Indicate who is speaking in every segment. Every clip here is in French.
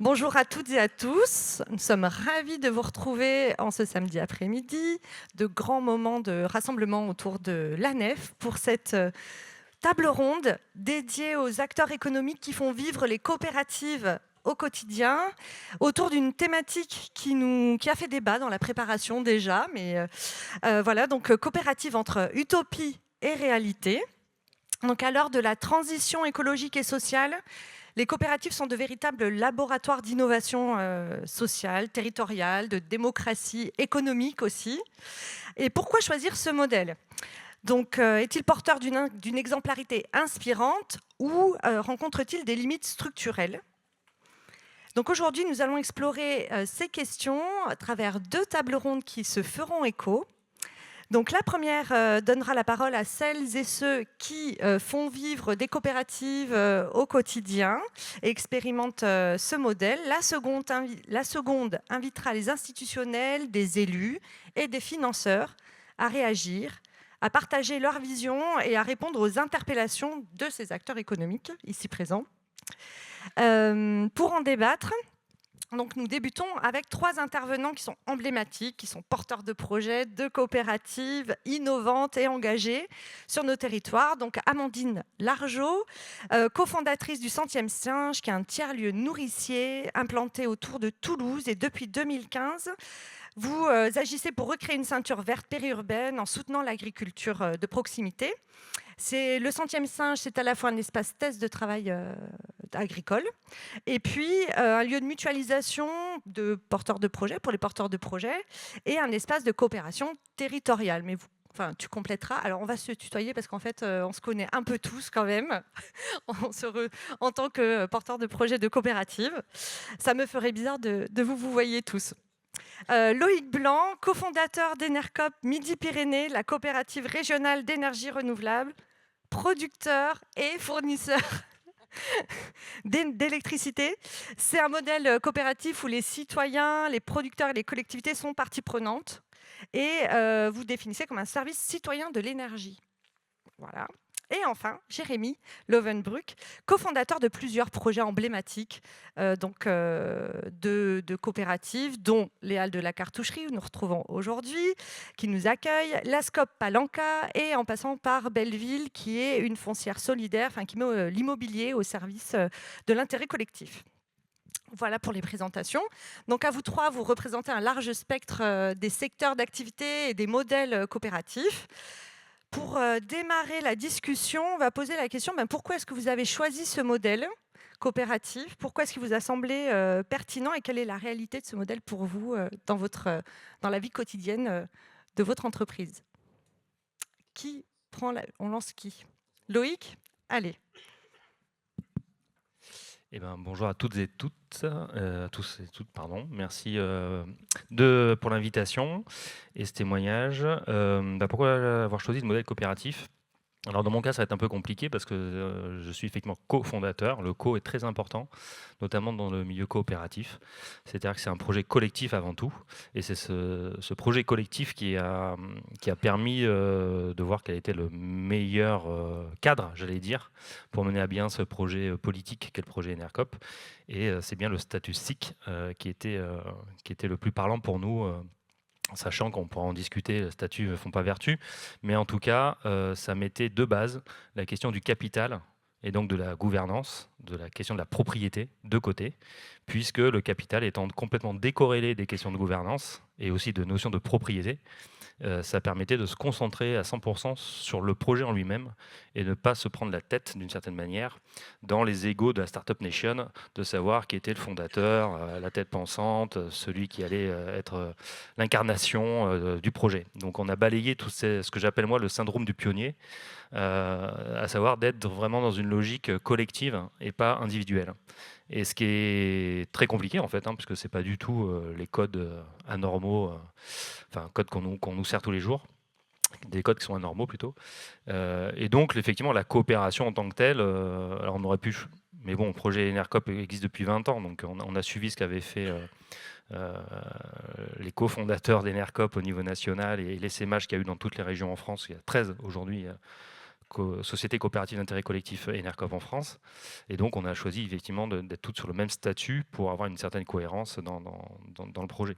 Speaker 1: Bonjour à toutes et à tous. Nous sommes ravis de vous retrouver en ce samedi après-midi, de grands moments de rassemblement autour de l'ANEF pour cette table ronde dédiée aux acteurs économiques qui font vivre les coopératives au quotidien, autour d'une thématique qui a fait débat dans la préparation déjà, mais voilà, donc coopérative entre utopie et réalité. Donc à l'heure de la transition écologique et sociale, les coopératives sont de véritables laboratoires d'innovation sociale, territoriale, de démocratie économique aussi. Et pourquoi choisir ce modèle? Donc, est-il porteur d'une exemplarité inspirante ou rencontre-t-il des limites structurelles? Donc aujourd'hui, nous allons explorer ces questions à travers deux tables rondes qui se feront écho. Donc la première donnera la parole à celles et ceux qui font vivre des coopératives au quotidien et expérimentent ce modèle. La seconde invitera les institutionnels, des élus et des financeurs à réagir, à partager leur vision et à répondre aux interpellations de ces acteurs économiques ici présents. Pour en débattre, donc nous débutons avec trois intervenants qui sont emblématiques, qui sont porteurs de projets, de coopératives innovantes et engagées sur nos territoires. Donc Amandine Largeau, cofondatrice du Centième Singe, qui est un tiers-lieu nourricier implanté autour de Toulouse. Et depuis 2015, vous agissez pour recréer une ceinture verte périurbaine en soutenant l'agriculture de proximité. Le Centième Singe, c'est à la fois un espace test de travail agricole, et puis un lieu de mutualisation de porteurs de projets, pour les porteurs de projets, et un espace de coopération territoriale. Mais tu compléteras. Alors, on va se tutoyer parce qu'en fait, on se connaît un peu tous quand même, en tant que porteurs de projets de coopérative. Ça me ferait bizarre de vous voyez tous. Loïc Blanc, cofondateur d'Enercop Midi-Pyrénées, la coopérative régionale d'énergie renouvelable, producteur et fournisseur d'électricité. C'est un modèle coopératif où les citoyens, les producteurs et les collectivités sont partie prenante. Et vous définissez comme un service citoyen de l'énergie. Voilà. Et enfin, Jérémy Lovenbruck, cofondateur de plusieurs projets emblématiques de coopératives, dont les Halles de la Cartoucherie, où nous retrouvons aujourd'hui, qui nous accueille, la SCOP Palanca, et en passant par Belleville, qui est une foncière solidaire, qui met l'immobilier au service de l'intérêt collectif. Voilà pour les présentations. Donc à vous trois, vous représentez un large spectre des secteurs d'activité et des modèles coopératifs. Pour démarrer la discussion, on va poser la question, pourquoi est-ce que vous avez choisi ce modèle coopératif? Pourquoi est-ce qu'il vous a semblé pertinent et quelle est la réalité de ce modèle pour vous dans la vie quotidienne de votre entreprise? On lance qui? Loïc? Allez.
Speaker 2: Bonjour à toutes et toutes, tous et toutes, pardon. Merci pour l'invitation et ce témoignage. Pourquoi avoir choisi le modèle coopératif? Alors dans mon cas, ça va être un peu compliqué parce que je suis effectivement cofondateur. Le co est très important, notamment dans le milieu coopératif. C'est-à-dire que c'est un projet collectif avant tout. Et c'est ce projet collectif qui a permis de voir quel était le meilleur cadre, j'allais dire, pour mener à bien ce projet politique qu'est le projet Enercop. Et c'est bien le statut SIC qui était le plus parlant pour nous. Sachant qu'on pourra en discuter, les statuts ne font pas vertu, mais en tout cas, ça mettait de base la question du capital et donc de la gouvernance, de la question de la propriété de côté, puisque le capital étant complètement décorrélé des questions de gouvernance et aussi de notions de propriété, ça permettait de se concentrer à 100% sur le projet en lui-même et ne pas se prendre la tête d'une certaine manière dans les égos de la Startup Nation, de savoir qui était le fondateur, la tête pensante, celui qui allait être l'incarnation du projet. Donc on a balayé tout ce que j'appelle moi le syndrome du pionnier, à savoir d'être vraiment dans une logique collective et pas individuelle. Et ce qui est très compliqué en fait, puisque c'est pas du tout les codes anormaux, codes qu'on nous sert tous les jours, des codes qui sont anormaux plutôt. Et donc effectivement la coopération en tant que telle, alors on aurait pu, mais bon, le projet Enercop existe depuis 20 ans, donc on a suivi ce qu'avaient fait les cofondateurs d'Enercop au niveau national et l'essaimage qu'il y a eu dans toutes les régions en France. Il y a 13 aujourd'hui société coopérative d'intérêt collectif Enercoop en France. Et donc, on a choisi effectivement d'être toutes sur le même statut pour avoir une certaine cohérence dans le projet,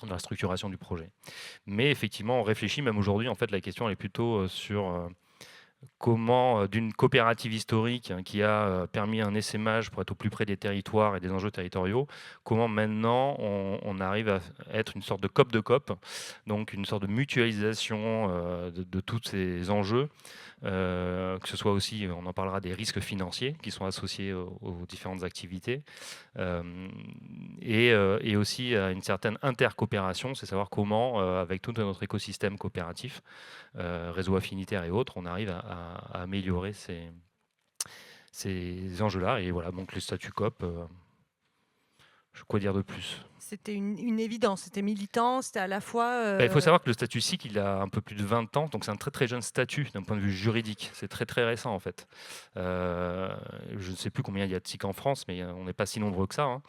Speaker 2: dans la structuration du projet. Mais effectivement, on réfléchit, même aujourd'hui, en fait, la question elle est plutôt sur comment, d'une coopérative historique qui a permis un essaimage pour être au plus près des territoires et des enjeux territoriaux, comment maintenant on arrive à être une sorte de COP de COP, donc une sorte de mutualisation de tous ces enjeux, que ce soit aussi, on en parlera, des risques financiers qui sont associés aux différentes activités, et aussi à une certaine intercoopération, c'est savoir comment, avec tout notre écosystème coopératif, réseau affinitaire et autres, on arrive à améliorer ces enjeux-là. Et voilà, donc le statut COP, quoi dire de plus?
Speaker 1: C'était une évidence, c'était militant, c'était à la fois...
Speaker 2: Il faut savoir que le statut SIC, il a un peu plus de 20 ans, donc c'est un très très jeune statut d'un point de vue juridique. C'est très très récent en fait. Je ne sais plus combien il y a de SIC en France, mais on n'est pas si nombreux que ça, hein.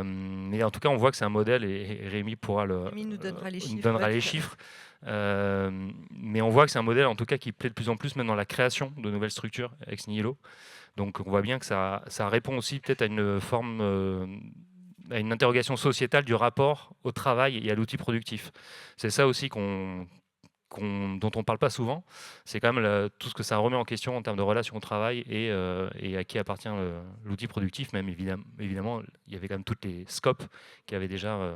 Speaker 2: Mais en tout cas, on voit que c'est un modèle, et Rémi pourra
Speaker 1: Rémi nous donnera les chiffres.
Speaker 2: donnera les chiffres. Mais on voit que c'est un modèle en tout cas qui plaît de plus en plus même dans la création de nouvelles structures ex nihilo. Donc on voit bien que ça répond aussi peut-être à une forme, à une interrogation sociétale du rapport au travail et à l'outil productif. C'est ça aussi dont on ne parle pas souvent. C'est quand même tout ce que ça remet en question en termes de relation au travail et à qui appartient l'outil productif. Même évidemment, il y avait quand même toutes les scopes qui avaient déjà...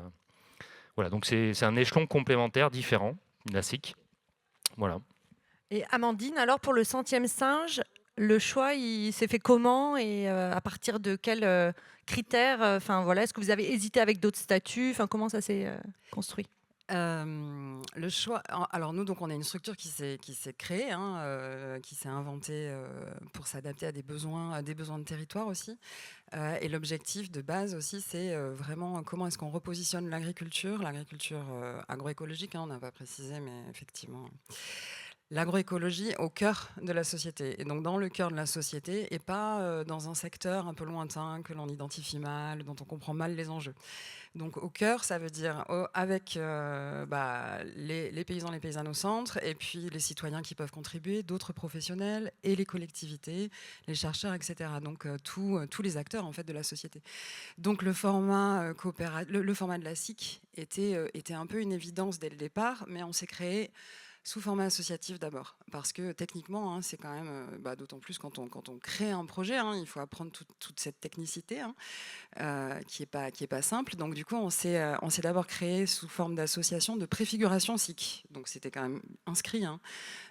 Speaker 2: Voilà, donc c'est un échelon complémentaire différent, la SIC. Voilà.
Speaker 1: Et Amandine, alors pour le 100e singe, le choix, il s'est fait comment et à partir de quels critères? Voilà, est-ce que vous avez hésité avec d'autres statuts? Comment ça s'est construit?
Speaker 3: Le choix. Alors nous, donc, on est une structure qui s'est créée, qui s'est inventée pour s'adapter à des besoins de territoire aussi. Et l'objectif de base aussi, c'est vraiment comment est-ce qu'on repositionne l'agriculture agroécologique. On n'a pas précisé, mais effectivement. L'agroécologie au cœur de la société, et donc dans le cœur de la société, et pas dans un secteur un peu lointain que l'on identifie mal, dont on comprend mal les enjeux. Donc au cœur, ça veut dire avec les paysans, les paysannes au centre, et puis les citoyens qui peuvent contribuer, d'autres professionnels, et les collectivités, les chercheurs, etc. Donc tous les acteurs en fait de la société. Donc le format le format de la SIC était un peu une évidence dès le départ, mais on s'est créé sous format associatif d'abord, parce que techniquement, c'est quand même, d'autant plus quand on crée un projet, il faut apprendre toute cette technicité qui est pas simple. Donc du coup, on s'est d'abord créé sous forme d'association de préfiguration SIC. Donc c'était quand même inscrit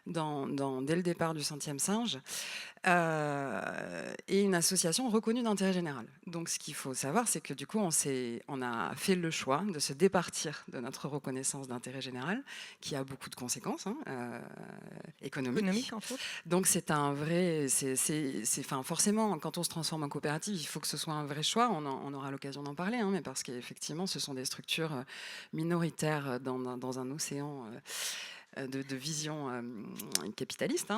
Speaker 3: dès le départ du 100e singe, et une association reconnue d'intérêt général. Donc ce qu'il faut savoir, c'est que du coup, on a fait le choix de se départir de notre reconnaissance d'intérêt général, qui a beaucoup de conséquences économiques.
Speaker 1: Entre autres.
Speaker 3: Donc c'est un vrai, forcément, quand on se transforme en coopérative, il faut que ce soit un vrai choix. On aura l'occasion d'en parler, mais parce qu'effectivement, ce sont des structures minoritaires dans un océan de vision capitaliste.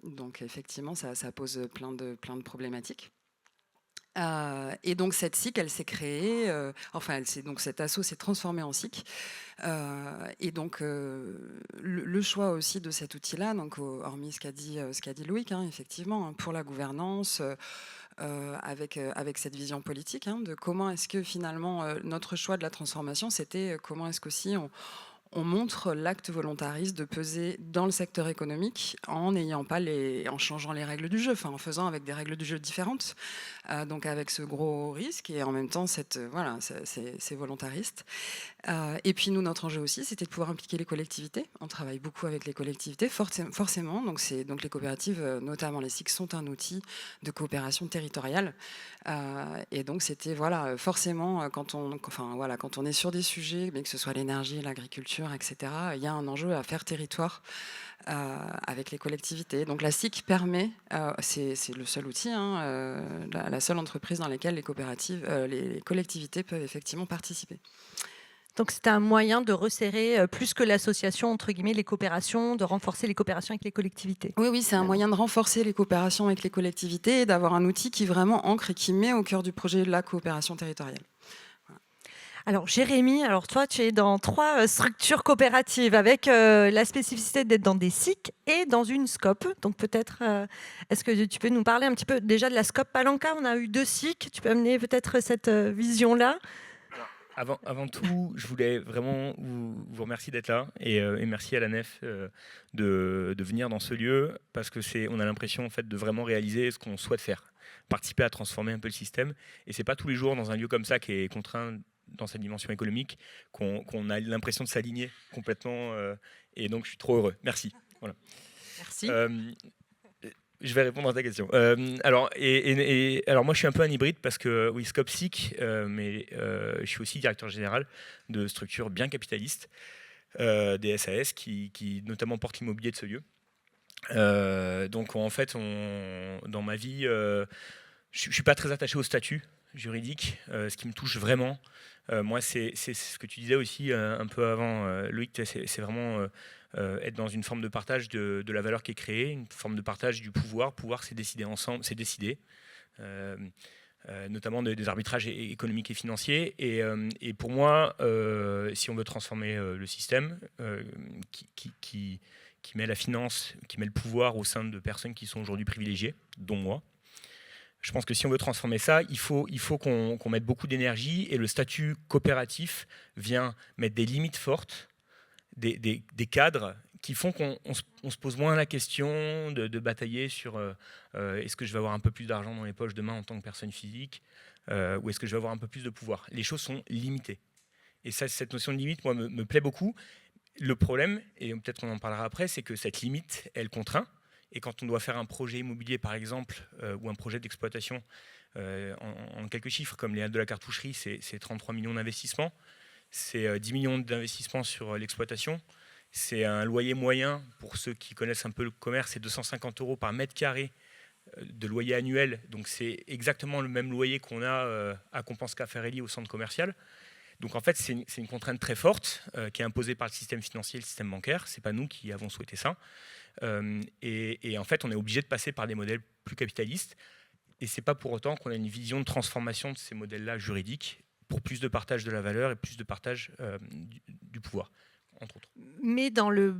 Speaker 3: Donc effectivement, ça pose plein de problématiques. Et donc cette SIC, elle s'est créée, donc cet asso s'est transformé en SIC. Et donc le choix aussi de cet outil-là, donc hormis ce qu'a dit Loïc, effectivement, pour la gouvernance, avec cette vision politique, de comment est-ce que finalement notre choix de la transformation, c'était comment est-ce qu'aussi on montre l'acte volontariste de peser dans le secteur économique en changeant les règles du jeu, en faisant avec des règles du jeu différentes, donc avec ce gros risque et en même temps c'est volontariste. Et puis nous, notre enjeu aussi, c'était de pouvoir impliquer les collectivités. On travaille beaucoup avec les collectivités, forcément. Donc les coopératives, notamment les SIC, sont un outil de coopération territoriale. Et donc c'était forcément quand on est sur des sujets, mais que ce soit l'énergie, l'agriculture, etc., il y a un enjeu à faire territoire avec les collectivités. Donc la SIC permet, c'est le seul outil, la seule entreprise dans laquelle les collectivités peuvent effectivement participer.
Speaker 1: Donc c'était un moyen de resserrer plus que l'association, entre guillemets, les coopérations, de renforcer les coopérations avec les collectivités.
Speaker 3: Oui, c'est un moyen de renforcer les coopérations avec les collectivités et d'avoir un outil qui vraiment ancre et qui met au cœur du projet la coopération territoriale.
Speaker 1: Alors Jérémy, alors toi tu es dans 3 structures coopératives avec la spécificité d'être dans des SIC et dans une SCOP. Donc peut-être, est-ce que tu peux nous parler un petit peu déjà de la SCOP Palanca? On a eu 2 SIC, tu peux amener peut-être cette vision-là?
Speaker 4: Avant tout, je voulais vraiment vous remercier d'être là et merci à la Nef de venir dans ce lieu parce que on a l'impression en fait de vraiment réaliser ce qu'on souhaite faire, participer à transformer un peu le système. Et c'est pas tous les jours dans un lieu comme ça qui est contraint dans sa dimension économique qu'on a l'impression de s'aligner complètement. Et donc je suis trop heureux. Merci. Voilà.
Speaker 1: Merci.
Speaker 4: Je vais répondre à ta question. Alors moi je suis un peu un hybride parce que oui, SCOPSIC, mais je suis aussi directeur général de structures bien capitalistes, des SAS qui notamment portent l'immobilier de ce lieu. Donc en fait, dans ma vie, je suis pas très attaché au statut juridique. Ce qui me touche vraiment, moi, c'est ce que tu disais aussi un peu avant, Loïc, c'est vraiment être dans une forme de partage de la valeur qui est créée, une forme de partage du pouvoir. Pouvoir, c'est décider ensemble, c'est décider. Notamment des arbitrages économiques et financiers. Et pour moi, si on veut transformer le système qui met la finance, qui met le pouvoir au sein de personnes qui sont aujourd'hui privilégiées, dont moi, je pense que si on veut transformer ça, il faut qu'on mette beaucoup d'énergie, et le statut coopératif vient mettre des limites fortes, des cadres qui font qu'on se pose moins la question de batailler sur est-ce que je vais avoir un peu plus d'argent dans les poches demain en tant que personne physique, ou est-ce que je vais avoir un peu plus de pouvoir. Les choses sont limitées. Et ça, cette notion de limite, moi, me plaît beaucoup. Le problème, et peut-être qu'on en parlera après, c'est que cette limite, elle contraint. Et quand on doit faire un projet immobilier, par exemple, ou un projet d'exploitation, en quelques chiffres, comme les Halles de la Cartoucherie, c'est 33 millions d'investissements, c'est 10 millions d'investissements sur l'exploitation, c'est un loyer moyen, pour ceux qui connaissent un peu le commerce, c'est 250 € par mètre carré de loyer annuel. Donc c'est exactement le même loyer qu'on a à Compense Caffarelli au centre commercial. Donc en fait, c'est une contrainte très forte qui est imposée par le système financier et le système bancaire. Ce n'est pas nous qui avons souhaité ça. Et en fait, on est obligé de passer par des modèles plus capitalistes. Et ce n'est pas pour autant qu'on a une vision de transformation de ces modèles-là juridiques pour plus de partage de la valeur et plus de partage du pouvoir, entre autres.
Speaker 1: Mais dans le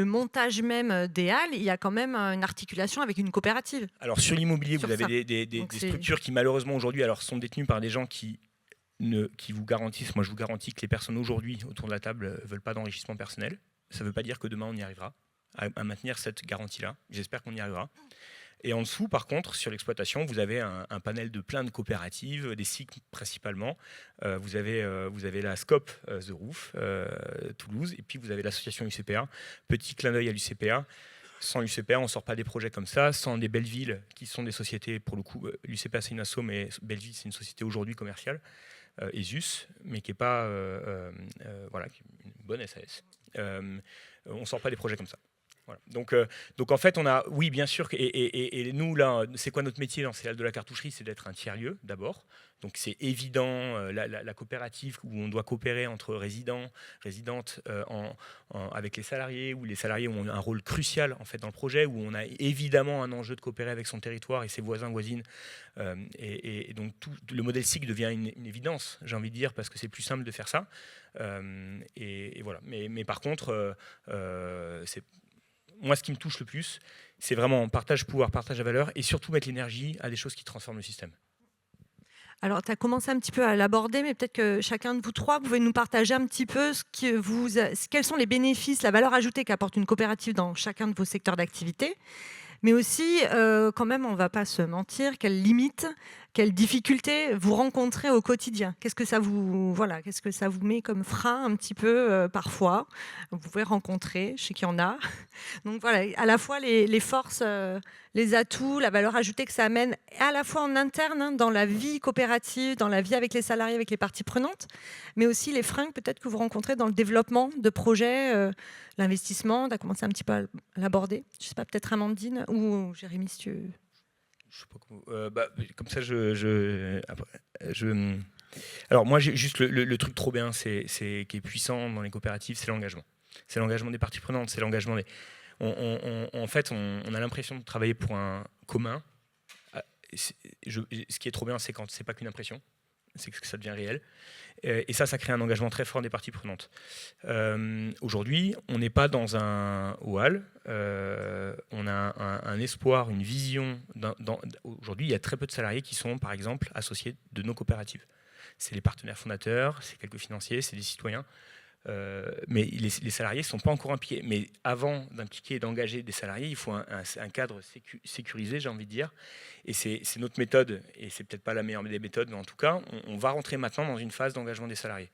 Speaker 1: montage même des halles, il y a quand même une articulation avec une coopérative.
Speaker 4: Alors sur l'immobilier, vous
Speaker 1: ça.
Speaker 4: avez des structures qui malheureusement aujourd'hui sont détenues par des gens qui vous garantissent, moi je vous garantis que les personnes aujourd'hui autour de la table ne veulent pas d'enrichissement personnel. Ça ne veut pas dire que demain on y arrivera à maintenir cette garantie-là. J'espère qu'on y arrivera. Et en dessous, par contre, sur l'exploitation, vous avez un panel de plein de coopératives, des SIC principalement. Vous avez la SCOP The Roof, Toulouse, et puis vous avez l'association UCPA. Petit clin d'œil à l'UCPA. Sans l'UCPA, on ne sort pas des projets comme ça. Sans des Belleville, qui sont des sociétés, pour le coup, l'UCPA c'est une asso, mais Belleville c'est une société aujourd'hui commerciale. ESUS, mais qui n'est pas voilà, une bonne SAS. On ne sort pas des projets comme ça. Voilà. Donc en fait, on a, oui, bien sûr, et nous, là, c'est quoi notre métier dans ces halles de la cartoucherie? C'est d'être un tiers-lieu, d'abord. Donc c'est évident, la coopérative où on doit coopérer entre résidents, résidentes avec les salariés, où les salariés ont un rôle crucial en fait, dans le projet, où on a évidemment un enjeu de coopérer avec son territoire et ses voisins, voisines. Et donc tout, le modèle SIC devient une évidence, j'ai envie de dire, parce que c'est plus simple de faire ça. Et voilà. Mais par contre, moi, ce qui me touche le plus, c'est vraiment partage pouvoir, partage de valeur, et surtout mettre l'énergie à des choses qui transforment le système.
Speaker 1: Alors, tu as commencé un petit peu à l'aborder, mais peut-être que chacun de vous trois pouvez nous partager un petit peu quels sont les bénéfices, la valeur ajoutée qu'apporte une coopérative dans chacun de vos secteurs d'activité, mais aussi, quand même, on ne va pas se mentir, quelles limites, quelles difficultés vous rencontrez au quotidien. Qu'est-ce que ça vous met comme frein un petit peu parfois? Vous pouvez rencontrer, je sais qu'il y en a. Donc voilà, à la fois les forces, les atouts, la valeur ajoutée que ça amène, à la fois en interne, hein, dans la vie coopérative, dans la vie avec les salariés, avec les parties prenantes, mais aussi les freins peut-être que vous rencontrez dans le développement de projets, l'investissement. Tu as commencé un petit peu à l'aborder. Je ne sais pas, peut-être Amandine ou Jérémy, si tu...
Speaker 4: Je sais pas comme ça, alors moi, j'ai juste le truc trop bien, qui est puissant dans les coopératives, c'est l'engagement. C'est l'engagement des parties prenantes, c'est l'engagement des... En fait, on a l'impression de travailler pour un commun. Ce qui est trop bien, c'est quand c'est pas qu'une impression. c'est que ça devient réel. Et ça crée un engagement très fort des parties prenantes. Aujourd'hui, on n'est pas dans un hall. On a un espoir, une vision. Aujourd'hui, il y a très peu de salariés qui sont, par exemple, associés de nos coopératives. C'est les partenaires fondateurs, c'est quelques financiers, c'est des citoyens. Mais les salariés ne sont pas encore impliqués. Mais avant d'impliquer et d'engager des salariés, il faut un cadre sécurisé, j'ai envie de dire. Et c'est notre méthode, et c'est peut-être pas la meilleure des méthodes, mais en tout cas, on va rentrer maintenant dans une phase d'engagement des salariés.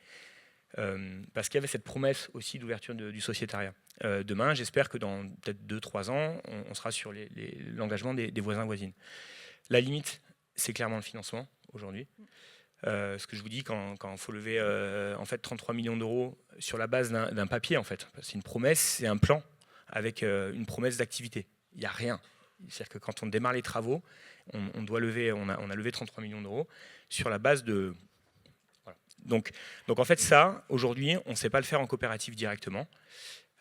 Speaker 4: Parce qu'il y avait cette promesse aussi d'ouverture du sociétariat. Demain, j'espère que dans peut-être 2-3 ans, on sera sur l'engagement des voisins-voisines. La limite, c'est clairement le financement aujourd'hui. Ce que je vous dis, quand il faut lever en fait 33 millions d'euros sur la base d'un papier, en fait, c'est une promesse, c'est un plan avec une promesse d'activité. Il n'y a rien. C'est-à-dire que quand on démarre les travaux, on a levé 33 millions d'euros sur la base de... Voilà. Donc en fait, ça, aujourd'hui, on ne sait pas le faire en coopérative directement.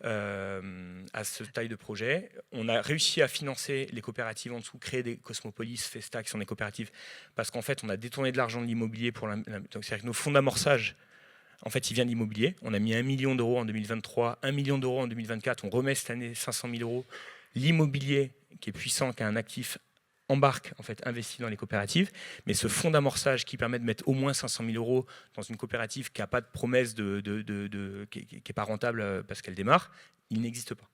Speaker 4: À ce taille de projet. On a réussi à financer les coopératives en dessous, créer des Cosmopolis, Festa, qui sont des coopératives, parce qu'en fait, on a détourné de l'argent de l'immobilier. Donc, c'est-à-dire que nos fonds d'amorçage, en fait, il vient de l'immobilier. On a mis 1 million d'euros en 2023, 1 million d'euros en 2024. On remet cette année 500 000 euros. L'immobilier, qui est puissant, qui a un actif, embarque, en fait, investit dans les coopératives. Mais ce fonds d'amorçage qui permet de mettre au moins 500 000 euros dans une coopérative qui n'a pas de promesse, qui n'est pas rentable parce qu'elle démarre, il n'existe pas.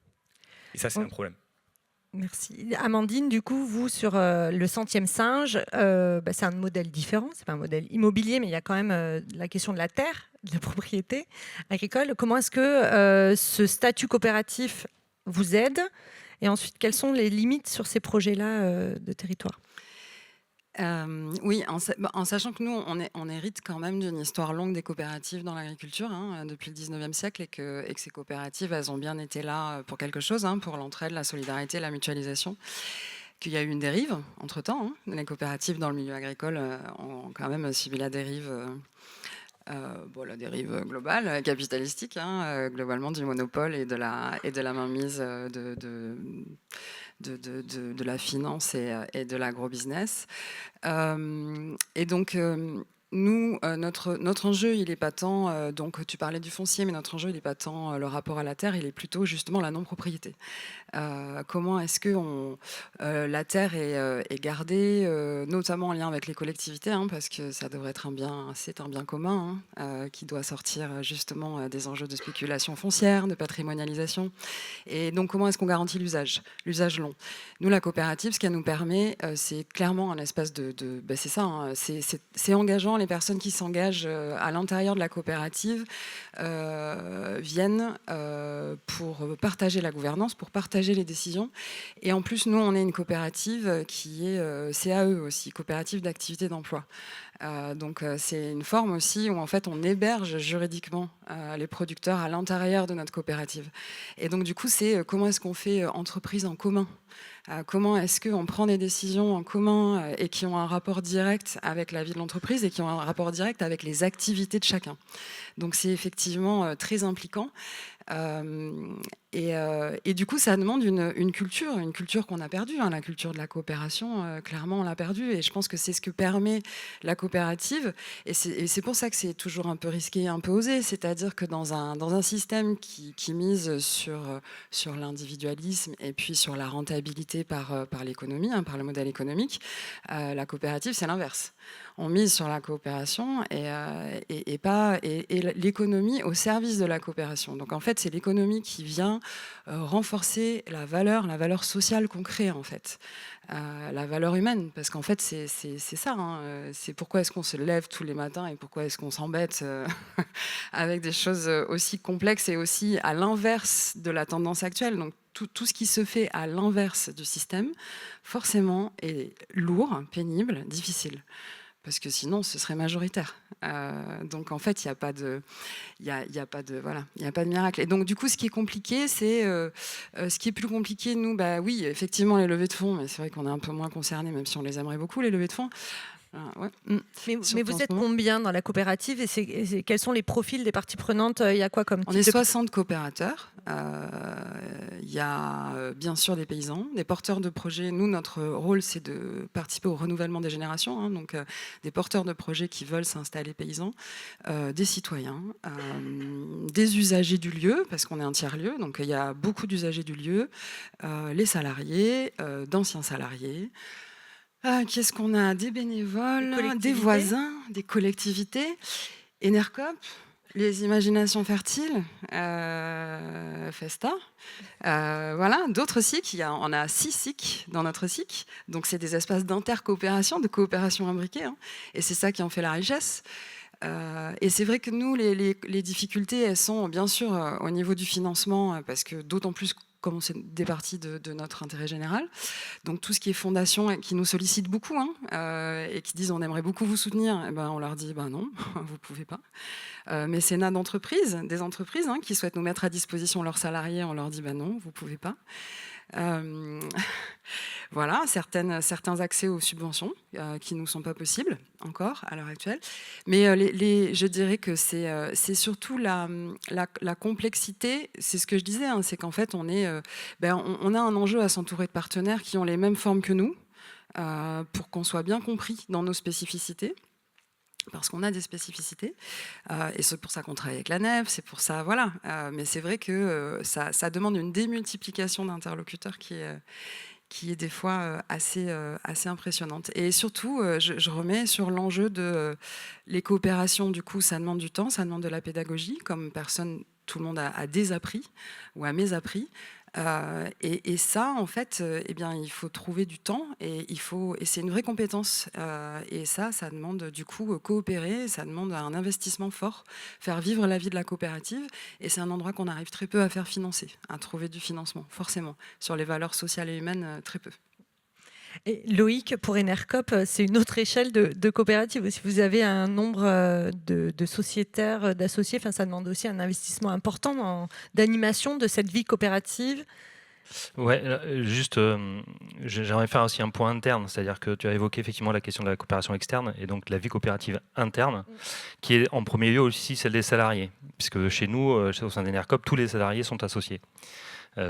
Speaker 4: Et ça, c'est un problème.
Speaker 1: Merci. Amandine, du coup, vous, sur le centième singe, c'est un modèle différent, c'est pas un modèle immobilier, mais il y a quand même la question de la terre, de la propriété agricole. Comment est-ce que ce statut coopératif vous aide ? Et ensuite, quelles sont les limites sur ces projets-là de territoire ?
Speaker 3: Oui, en sachant que nous, on hérite quand même d'une histoire longue des coopératives dans l'agriculture, depuis le 19e siècle, et que ces coopératives, elles ont bien été là pour quelque chose, pour l'entraide, la solidarité, la mutualisation. Qu'il y a eu une dérive, entre-temps. Les coopératives dans le milieu agricole ont quand même subi la dérive... la dérive globale, capitalistique, globalement du monopole et de la mainmise de la finance et de l'agro-business. Et donc, nous, notre enjeu, il n'est pas tant, donc tu parlais du foncier, mais notre enjeu, il n'est pas tant le rapport à la terre, il est plutôt justement la non-propriété. Comment est-ce que la terre est gardée, notamment en lien avec les collectivités, parce que ça devrait être c'est un bien commun qui doit sortir justement des enjeux de spéculation foncière, de patrimonialisation. Et donc, comment est-ce qu'on garantit l'usage long ? Nous, la coopérative, ce qu'elle nous permet, c'est clairement un espace c'est ça, c'est engageant. Les personnes qui s'engagent à l'intérieur de la coopérative viennent pour partager la gouvernance, pour partager les décisions. Et en plus, nous, on est une coopérative qui est CAE aussi, coopérative d'activité d'emploi. Donc, c'est une forme aussi où en fait, on héberge juridiquement les producteurs à l'intérieur de notre coopérative. Et donc, du coup, c'est comment est-ce qu'on fait entreprise en commun ? Comment est-ce qu'on prend des décisions en commun et qui ont un rapport direct avec la vie de l'entreprise et qui ont un rapport direct avec les activités de chacun. Donc c'est effectivement très impliquant. Et du coup, ça demande une culture qu'on a perdue. La culture de la coopération, clairement, on l'a perdue. Et je pense que c'est ce que permet la coopérative. Et c'est pour ça que c'est toujours un peu risqué, un peu osé. C'est-à-dire que dans un système qui mise sur l'individualisme et puis sur la rentabilité par l'économie, par le modèle économique, la coopérative, c'est l'inverse. On mise sur la coopération et l'économie au service de la coopération. Donc en fait, c'est l'économie qui vient renforcer la valeur sociale qu'on crée en fait, la valeur humaine, parce qu'en fait c'est ça. C'est pourquoi est-ce qu'on se lève tous les matins et pourquoi est-ce qu'on s'embête avec des choses aussi complexes et aussi à l'inverse de la tendance actuelle. Donc tout ce qui se fait à l'inverse du système, forcément, est lourd, pénible, difficile. Parce que sinon, ce serait majoritaire. Donc, en fait, il n'y a pas de miracle. Et donc, du coup, ce qui est compliqué, c'est... ce qui est plus compliqué, nous, oui, effectivement, les levées de fonds, mais c'est vrai qu'on est un peu moins concernés, même si on les aimerait beaucoup, les levées de fonds. Ouais.
Speaker 1: Mais vous êtes combien dans la coopérative et quels sont les profils des parties prenantes ? Il y a quoi comme type
Speaker 3: On est 60 coopérateurs Il y a bien sûr des paysans, des porteurs de projets. Nous, notre rôle, c'est de participer au renouvellement des générations, hein, donc des porteurs de projets qui veulent s'installer paysans, des citoyens, des usagers du lieu, parce qu'on est un tiers-lieu, donc il y a beaucoup d'usagers du lieu, les salariés, d'anciens salariés. Qu'est-ce qu'on a? Des bénévoles, des voisins, des collectivités, Enercop, les imaginations fertiles, Festa, voilà, d'autres SIC. On a 6 SIC dans notre SIC, donc c'est des espaces d'intercoopération, de coopération imbriquée, hein, et c'est ça qui en fait la richesse. Et c'est vrai que nous, les difficultés, elles sont bien sûr au niveau du financement, parce que d'autant plus comme c'est des parties de notre intérêt général. Donc tout ce qui est fondation, qui nous sollicite beaucoup, hein, et qui disent on aimerait beaucoup vous soutenir, et ben, on leur dit non, vous ne pouvez pas. Mécénat d'entreprises, des entreprises hein, qui souhaitent nous mettre à disposition leurs salariés, on leur dit non, vous ne pouvez pas. Voilà, certains accès aux subventions qui ne nous sont pas possibles encore à l'heure actuelle. Mais je dirais que c'est surtout la complexité, c'est ce que je disais, hein, c'est qu'en fait on a un enjeu à s'entourer de partenaires qui ont les mêmes formes que nous pour qu'on soit bien compris dans nos spécificités. Parce qu'on a des spécificités, et c'est pour ça qu'on travaille avec la nef, c'est pour ça, voilà. Mais c'est vrai que ça demande une démultiplication d'interlocuteurs qui est des fois assez impressionnante. Et surtout, je remets sur l'enjeu de les coopérations, du coup, ça demande du temps, ça demande de la pédagogie, comme tout le monde a désappris ou a mésappris. Et ça, en fait, eh bien, il faut trouver du temps et c'est une vraie compétence. Et ça demande du coup coopérer, ça demande un investissement fort, faire vivre la vie de la coopérative. Et c'est un endroit qu'on arrive très peu à faire financer, à trouver du financement, forcément. Sur les valeurs sociales et humaines, très peu.
Speaker 1: Et Loïc, pour Enercop, c'est une autre échelle de coopérative. Si vous avez un nombre de sociétaires, d'associés, ça demande aussi un investissement important d'animation de cette vie coopérative.
Speaker 2: Ouais, juste, j'aimerais faire aussi un point interne, c'est-à-dire que tu as évoqué effectivement la question de la coopération externe et donc la vie coopérative interne, qui est en premier lieu aussi celle des salariés, puisque chez nous, au sein d'Enercop, tous les salariés sont associés.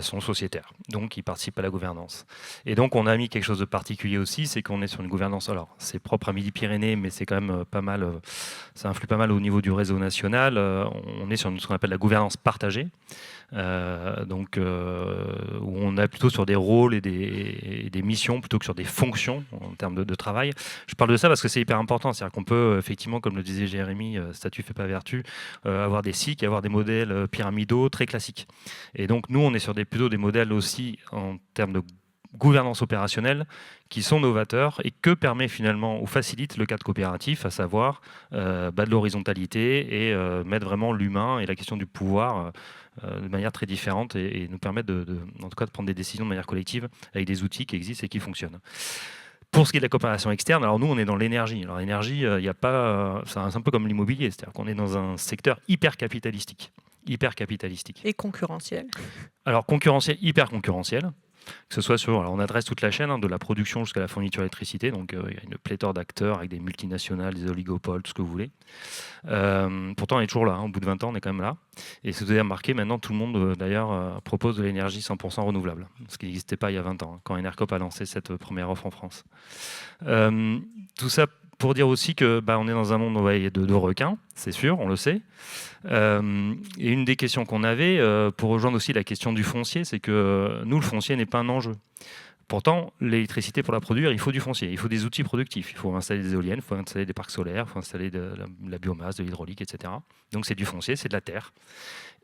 Speaker 2: Sont sociétaires, donc ils participent à la gouvernance. Et donc on a mis quelque chose de particulier aussi, c'est qu'on est sur une gouvernance, alors c'est propre à Midi-Pyrénées, mais c'est quand même pas mal, ça influe pas mal au niveau du réseau national. On est sur ce qu'on appelle la gouvernance partagée, où on est plutôt sur des rôles et des missions plutôt que sur des fonctions en termes de travail. Je parle de ça parce que c'est hyper important, c'est-à-dire qu'on peut effectivement, comme le disait Jérémy, statut fait pas vertu, avoir des SIC et avoir des modèles pyramidaux très classiques. Et donc nous on est plutôt des modèles aussi en termes de gouvernance opérationnelle qui sont novateurs et que permet finalement ou facilite le cadre coopératif, à savoir de l'horizontalité et mettre vraiment l'humain et la question du pouvoir de manière très différente et nous permettre en tout cas de prendre des décisions de manière collective avec des outils qui existent et qui fonctionnent. Pour ce qui est de la coopération externe, alors nous on est dans l'énergie. Alors l'énergie, il y a pas, c'est un peu comme l'immobilier, c'est-à-dire qu'on est dans un secteur hyper capitalistique. Et
Speaker 1: concurrentiel.
Speaker 2: Alors hyper concurrentiel, que ce soit alors on adresse toute la chaîne, de la production jusqu'à la fourniture d'électricité, donc il y a une pléthore d'acteurs avec des multinationales, des oligopoles, tout ce que vous voulez. Pourtant on est toujours là, au bout de 20 ans on est quand même là. Et si vous avez remarqué, maintenant tout le monde d'ailleurs propose de l'énergie 100% renouvelable, ce qui n'existait pas il y a 20 ans, quand Enercop a lancé cette première offre en France. Tout ça pour dire aussi que on est dans un monde de requins, c'est sûr, on le sait. Et une des questions qu'on avait, pour rejoindre aussi la question du foncier, c'est que nous, le foncier n'est pas un enjeu. Pourtant, l'électricité, pour la produire, il faut du foncier, il faut des outils productifs. Il faut installer des éoliennes, il faut installer des parcs solaires, il faut installer de la biomasse, de l'hydraulique, etc. Donc c'est du foncier, c'est de la terre.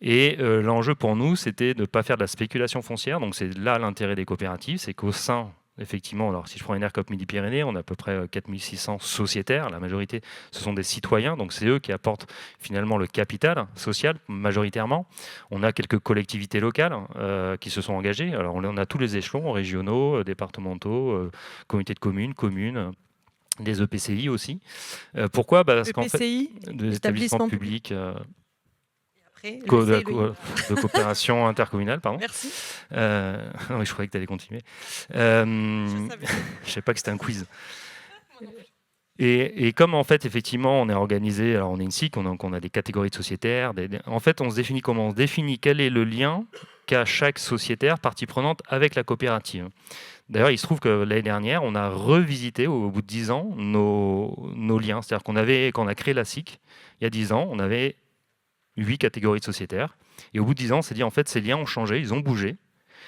Speaker 2: Et l'enjeu pour nous, c'était de ne pas faire de la spéculation foncière. Donc c'est là l'intérêt des coopératives, c'est qu'au sein... Effectivement, alors si je prends Enercop Midi-Pyrénées, on a à peu près 4600 sociétaires. La majorité, ce sont des citoyens, donc c'est eux qui apportent finalement le capital social majoritairement. On a quelques collectivités locales qui se sont engagées. Alors on a tous les échelons, régionaux, départementaux, comités de communes, des EPCI aussi. Pourquoi ? Parce qu'en fait, des établissements publics. De coopération intercommunale, pardon.
Speaker 1: Merci.
Speaker 2: Oui, je croyais que tu allais continuer. Je ne savais pas que c'était un quiz. Et comme en fait, effectivement, on est organisé, alors on est une SIC, on a des catégories de sociétaires, en fait, on se définit comment? On se définit quel est le lien qu'a chaque sociétaire, partie prenante, avec la coopérative. D'ailleurs, il se trouve que l'année dernière, on a revisité, au bout de 10 ans, nos liens. C'est-à-dire quand on a créé la SIC, il y a 10 ans, on avait 8 catégories de sociétaires. Et au bout de 10 ans, on s'est dit, en fait, ces liens ont changé, ils ont bougé.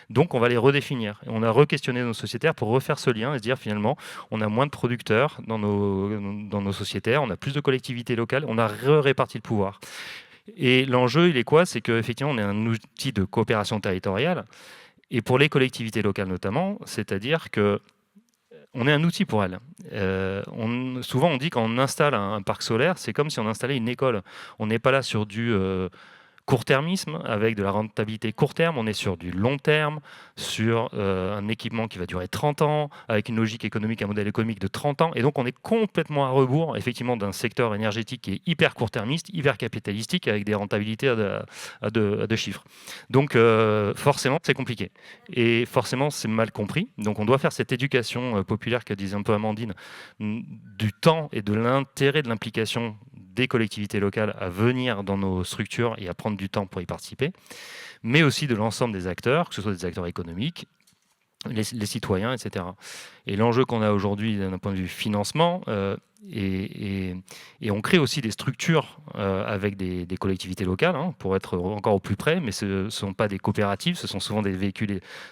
Speaker 2: Donc, on va les redéfinir. Et on a re-questionné nos sociétaires pour refaire ce lien et se dire, finalement, on a moins de producteurs dans nos sociétaires, on a plus de collectivités locales, on a réparti le pouvoir. Et l'enjeu, il est quoi? C'est qu'effectivement, on est un outil de coopération territoriale. Et pour les collectivités locales notamment, c'est-à-dire que on est un outil pour elles. Souvent, on dit quand on installe un parc solaire, c'est comme si on installait une école. On n'est pas là sur du court-termisme, avec de la rentabilité court terme, on est sur du long terme, sur un équipement qui va durer 30 ans, avec une logique économique, un modèle économique de 30 ans, et donc on est complètement à rebours, effectivement, d'un secteur énergétique qui est hyper court-termiste, hyper capitalistique, avec des rentabilités à deux chiffres. Donc forcément, c'est compliqué, et forcément, c'est mal compris, donc on doit faire cette éducation populaire que disait un peu Amandine, du temps et de l'intérêt de l'implication des collectivités locales à venir dans nos structures et à prendre du temps pour y participer, mais aussi de l'ensemble des acteurs, que ce soit des acteurs économiques, les citoyens, etc. Et l'enjeu qu'on a aujourd'hui d'un point de vue financement, et on crée aussi des structures avec des collectivités locales, pour être encore au plus près, mais ce ne sont pas des coopératives, ce sont souvent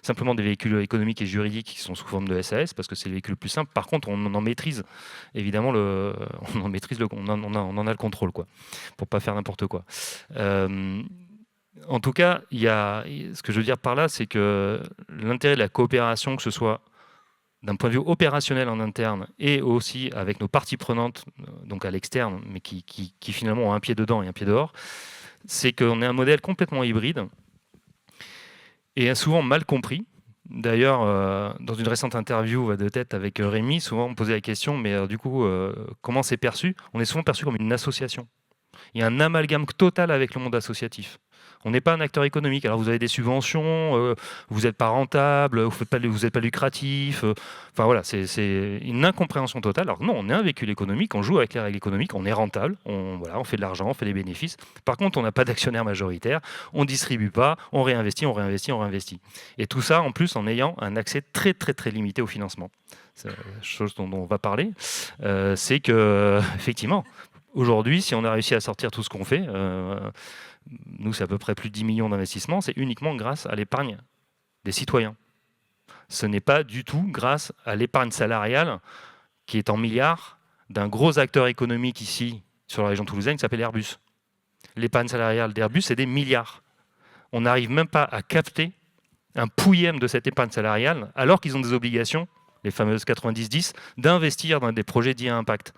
Speaker 2: simplement des véhicules économiques et juridiques qui sont sous forme de SAS, parce que c'est le véhicule le plus simple. Par contre, on en maîtrise, évidemment, on en a le contrôle, quoi, pour ne pas faire n'importe quoi. En tout cas, ce que je veux dire par là, c'est que l'intérêt de la coopération, que ce soit d'un point de vue opérationnel en interne et aussi avec nos parties prenantes, donc à l'externe, mais qui finalement ont un pied dedans et un pied dehors, c'est qu'on est un modèle complètement hybride et souvent mal compris. D'ailleurs, dans une récente interview de tête avec Rémi, souvent on me posait la question, mais du coup, comment c'est perçu? On est souvent perçu comme une association. Il y a un amalgame total avec le monde associatif. On n'est pas un acteur économique. Alors vous avez des subventions, vous n'êtes pas rentable, vous n'êtes pas lucratif. Enfin voilà, c'est une incompréhension totale. Alors non, on est un véhicule économique, on joue avec les règles économiques, on est rentable, on fait de l'argent, on fait des bénéfices. Par contre, on n'a pas d'actionnaire majoritaire, on ne distribue pas, on réinvestit, on réinvestit, on réinvestit. Et tout ça en plus en ayant un accès très très très limité au financement. C'est la chose dont on va parler, c'est que effectivement, aujourd'hui, si on a réussi à sortir tout ce qu'on fait, nous, c'est à peu près plus de 10 millions d'investissements, c'est uniquement grâce à l'épargne des citoyens. Ce n'est pas du tout grâce à l'épargne salariale qui est en milliards d'un gros acteur économique ici, sur la région toulousaine, qui s'appelle Airbus. L'épargne salariale d'Airbus, c'est des milliards. On n'arrive même pas à capter un pouillème de cette épargne salariale, alors qu'ils ont des obligations, les fameuses 90-10, d'investir dans des projets dits à impact.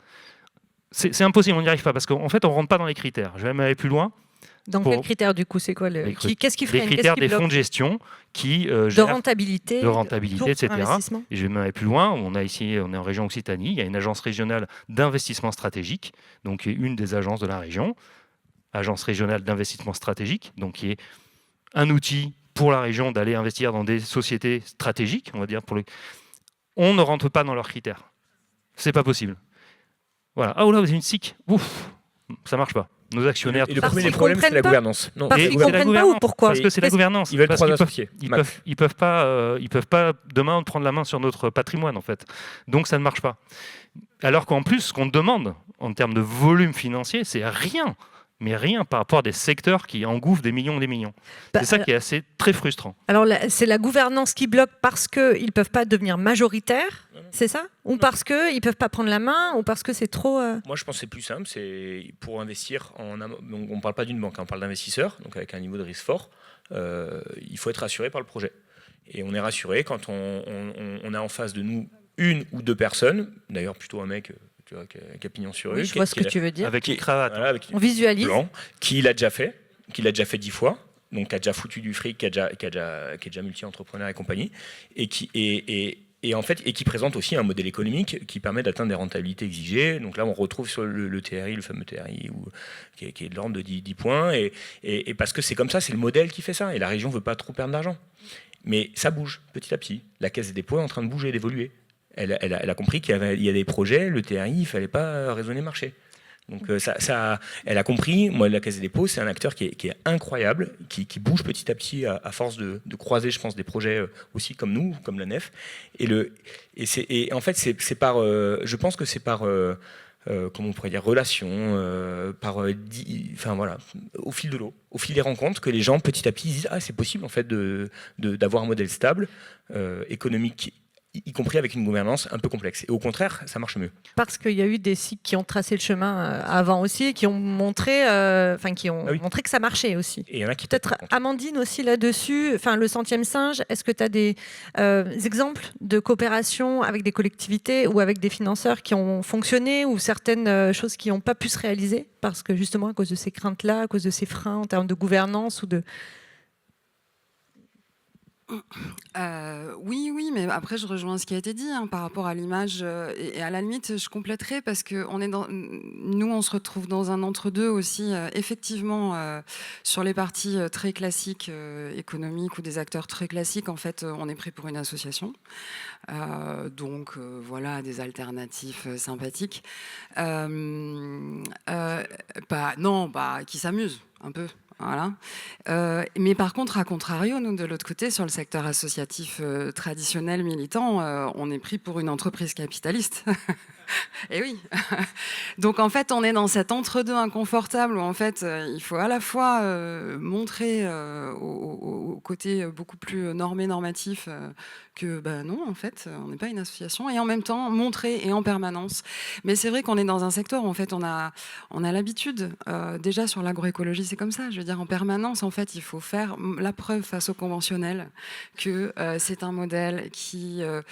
Speaker 2: C'est impossible, on n'y arrive pas, parce qu'en fait, on ne rentre pas dans les critères. Je vais même aller plus loin.
Speaker 1: Donc, quels critères, du coup, c'est quoi qu'est-ce qui freine?
Speaker 2: Les critères des fonds de gestion qui
Speaker 1: de rentabilité,
Speaker 2: etc. Et je vais même aller plus loin. On est en région Occitanie. Il y a une agence régionale d'investissement stratégique, donc qui est une des agences de la région, agence régionale d'investissement stratégique, donc qui est un outil pour la région d'aller investir dans des sociétés stratégiques, on va dire. On ne rentre pas dans leurs critères. C'est pas possible. Voilà. Ah, oh là, vous avez une SIC. Ouf, ça marche pas. Nos actionnaires.
Speaker 4: Et le premier problème, c'est la gouvernance.
Speaker 1: Non, parce qu'ils ne comprennent pas ou pourquoi?
Speaker 2: Parce que c'est la gouvernance.
Speaker 4: Ils veulent 3 associés.
Speaker 2: Ils peuvent pas demain prendre la main sur notre patrimoine, en fait. Donc ça ne marche pas. Alors qu'en plus, ce qu'on demande en termes de volume financier, c'est rien. Mais rien par rapport à des secteurs qui engouffrent des millions et des millions. C'est ça qui est très frustrant.
Speaker 1: Alors, c'est la gouvernance qui bloque parce qu'ils ne peuvent pas devenir majoritaires, c'est ça? Ou parce qu'ils ne peuvent pas prendre la main, ou parce que c'est trop...
Speaker 4: Moi, je pense que c'est plus simple. C'est pour investir donc, on ne parle pas d'une banque, on parle d'investisseurs, donc avec un niveau de risque fort. Il faut être rassuré par le projet. Et on est rassuré quand on a en face de nous une ou deux personnes, d'ailleurs plutôt un mec... Avec un pignon sur rue.
Speaker 1: Oui, je vois ce que tu veux dire.
Speaker 2: Avec une cravate.
Speaker 1: Voilà, on visualise.
Speaker 4: Blanc, qui l'a déjà fait 10 fois, donc qui a déjà foutu du fric, qui est déjà multi-entrepreneur et compagnie, et qui présente aussi un modèle économique qui permet d'atteindre des rentabilités exigées. Donc là, on retrouve sur le TRI, le fameux TRI, qui est de l'ordre de 10 points, et parce que c'est comme ça, c'est le modèle qui fait ça, et la région ne veut pas trop perdre d'argent. Mais ça bouge petit à petit. La Caisse des dépôts est en train de bouger, d'évoluer. elle a compris qu'il y a des projets, le TRI, il ne fallait pas raisonner marché. Donc elle a compris, moi la Caisse des dépôts, c'est un acteur qui est incroyable, qui bouge petit à petit à force de croiser, je pense, des projets aussi comme nous, comme la Nef. Et en fait, je pense que c'est par, comment on pourrait dire, relation, enfin voilà, au fil de l'eau, au fil des rencontres, que les gens petit à petit disent ah c'est possible en fait d'avoir un modèle stable, économique, y compris avec une gouvernance un peu complexe. Et au contraire, ça marche mieux.
Speaker 1: Parce qu'il y a eu des cycles qui ont tracé le chemin avant aussi, et qui ont montré, montré que ça marchait aussi.
Speaker 4: Et il y en a qui
Speaker 1: peut-être Amandine aussi là-dessus, enfin le centième singe. Est-ce que tu as des exemples de coopération avec des collectivités ou avec des financeurs qui ont fonctionné, ou certaines choses qui n'ont pas pu se réaliser parce que justement à cause de ces craintes-là, à cause de ces freins en termes de gouvernance ou de...
Speaker 3: Oui, mais après je rejoins ce qui a été dit par rapport à l'image et à la limite je compléterai parce que nous on se retrouve dans un entre-deux aussi effectivement sur les parties très classiques économiques ou des acteurs très classiques en fait on est pris pour une association donc voilà des alternatives sympathiques qui s'amusent un peu. Voilà. Mais par contre, à contrario, nous, de l'autre côté, sur le secteur associatif traditionnel, militant, on est pris pour une entreprise capitaliste. Et oui. Donc, en fait, on est dans cet entre-deux inconfortable où, en fait, il faut à la fois montrer au côté beaucoup plus normé, normatif, que non, en fait, on n'est pas une association, et en même temps, montrer et en permanence. Mais c'est vrai qu'on est dans un secteur où, en fait, on a l'habitude, déjà sur l'agroécologie, c'est comme ça, je veux dire, en permanence, en fait, il faut faire la preuve face au conventionnel que c'est un modèle qu'il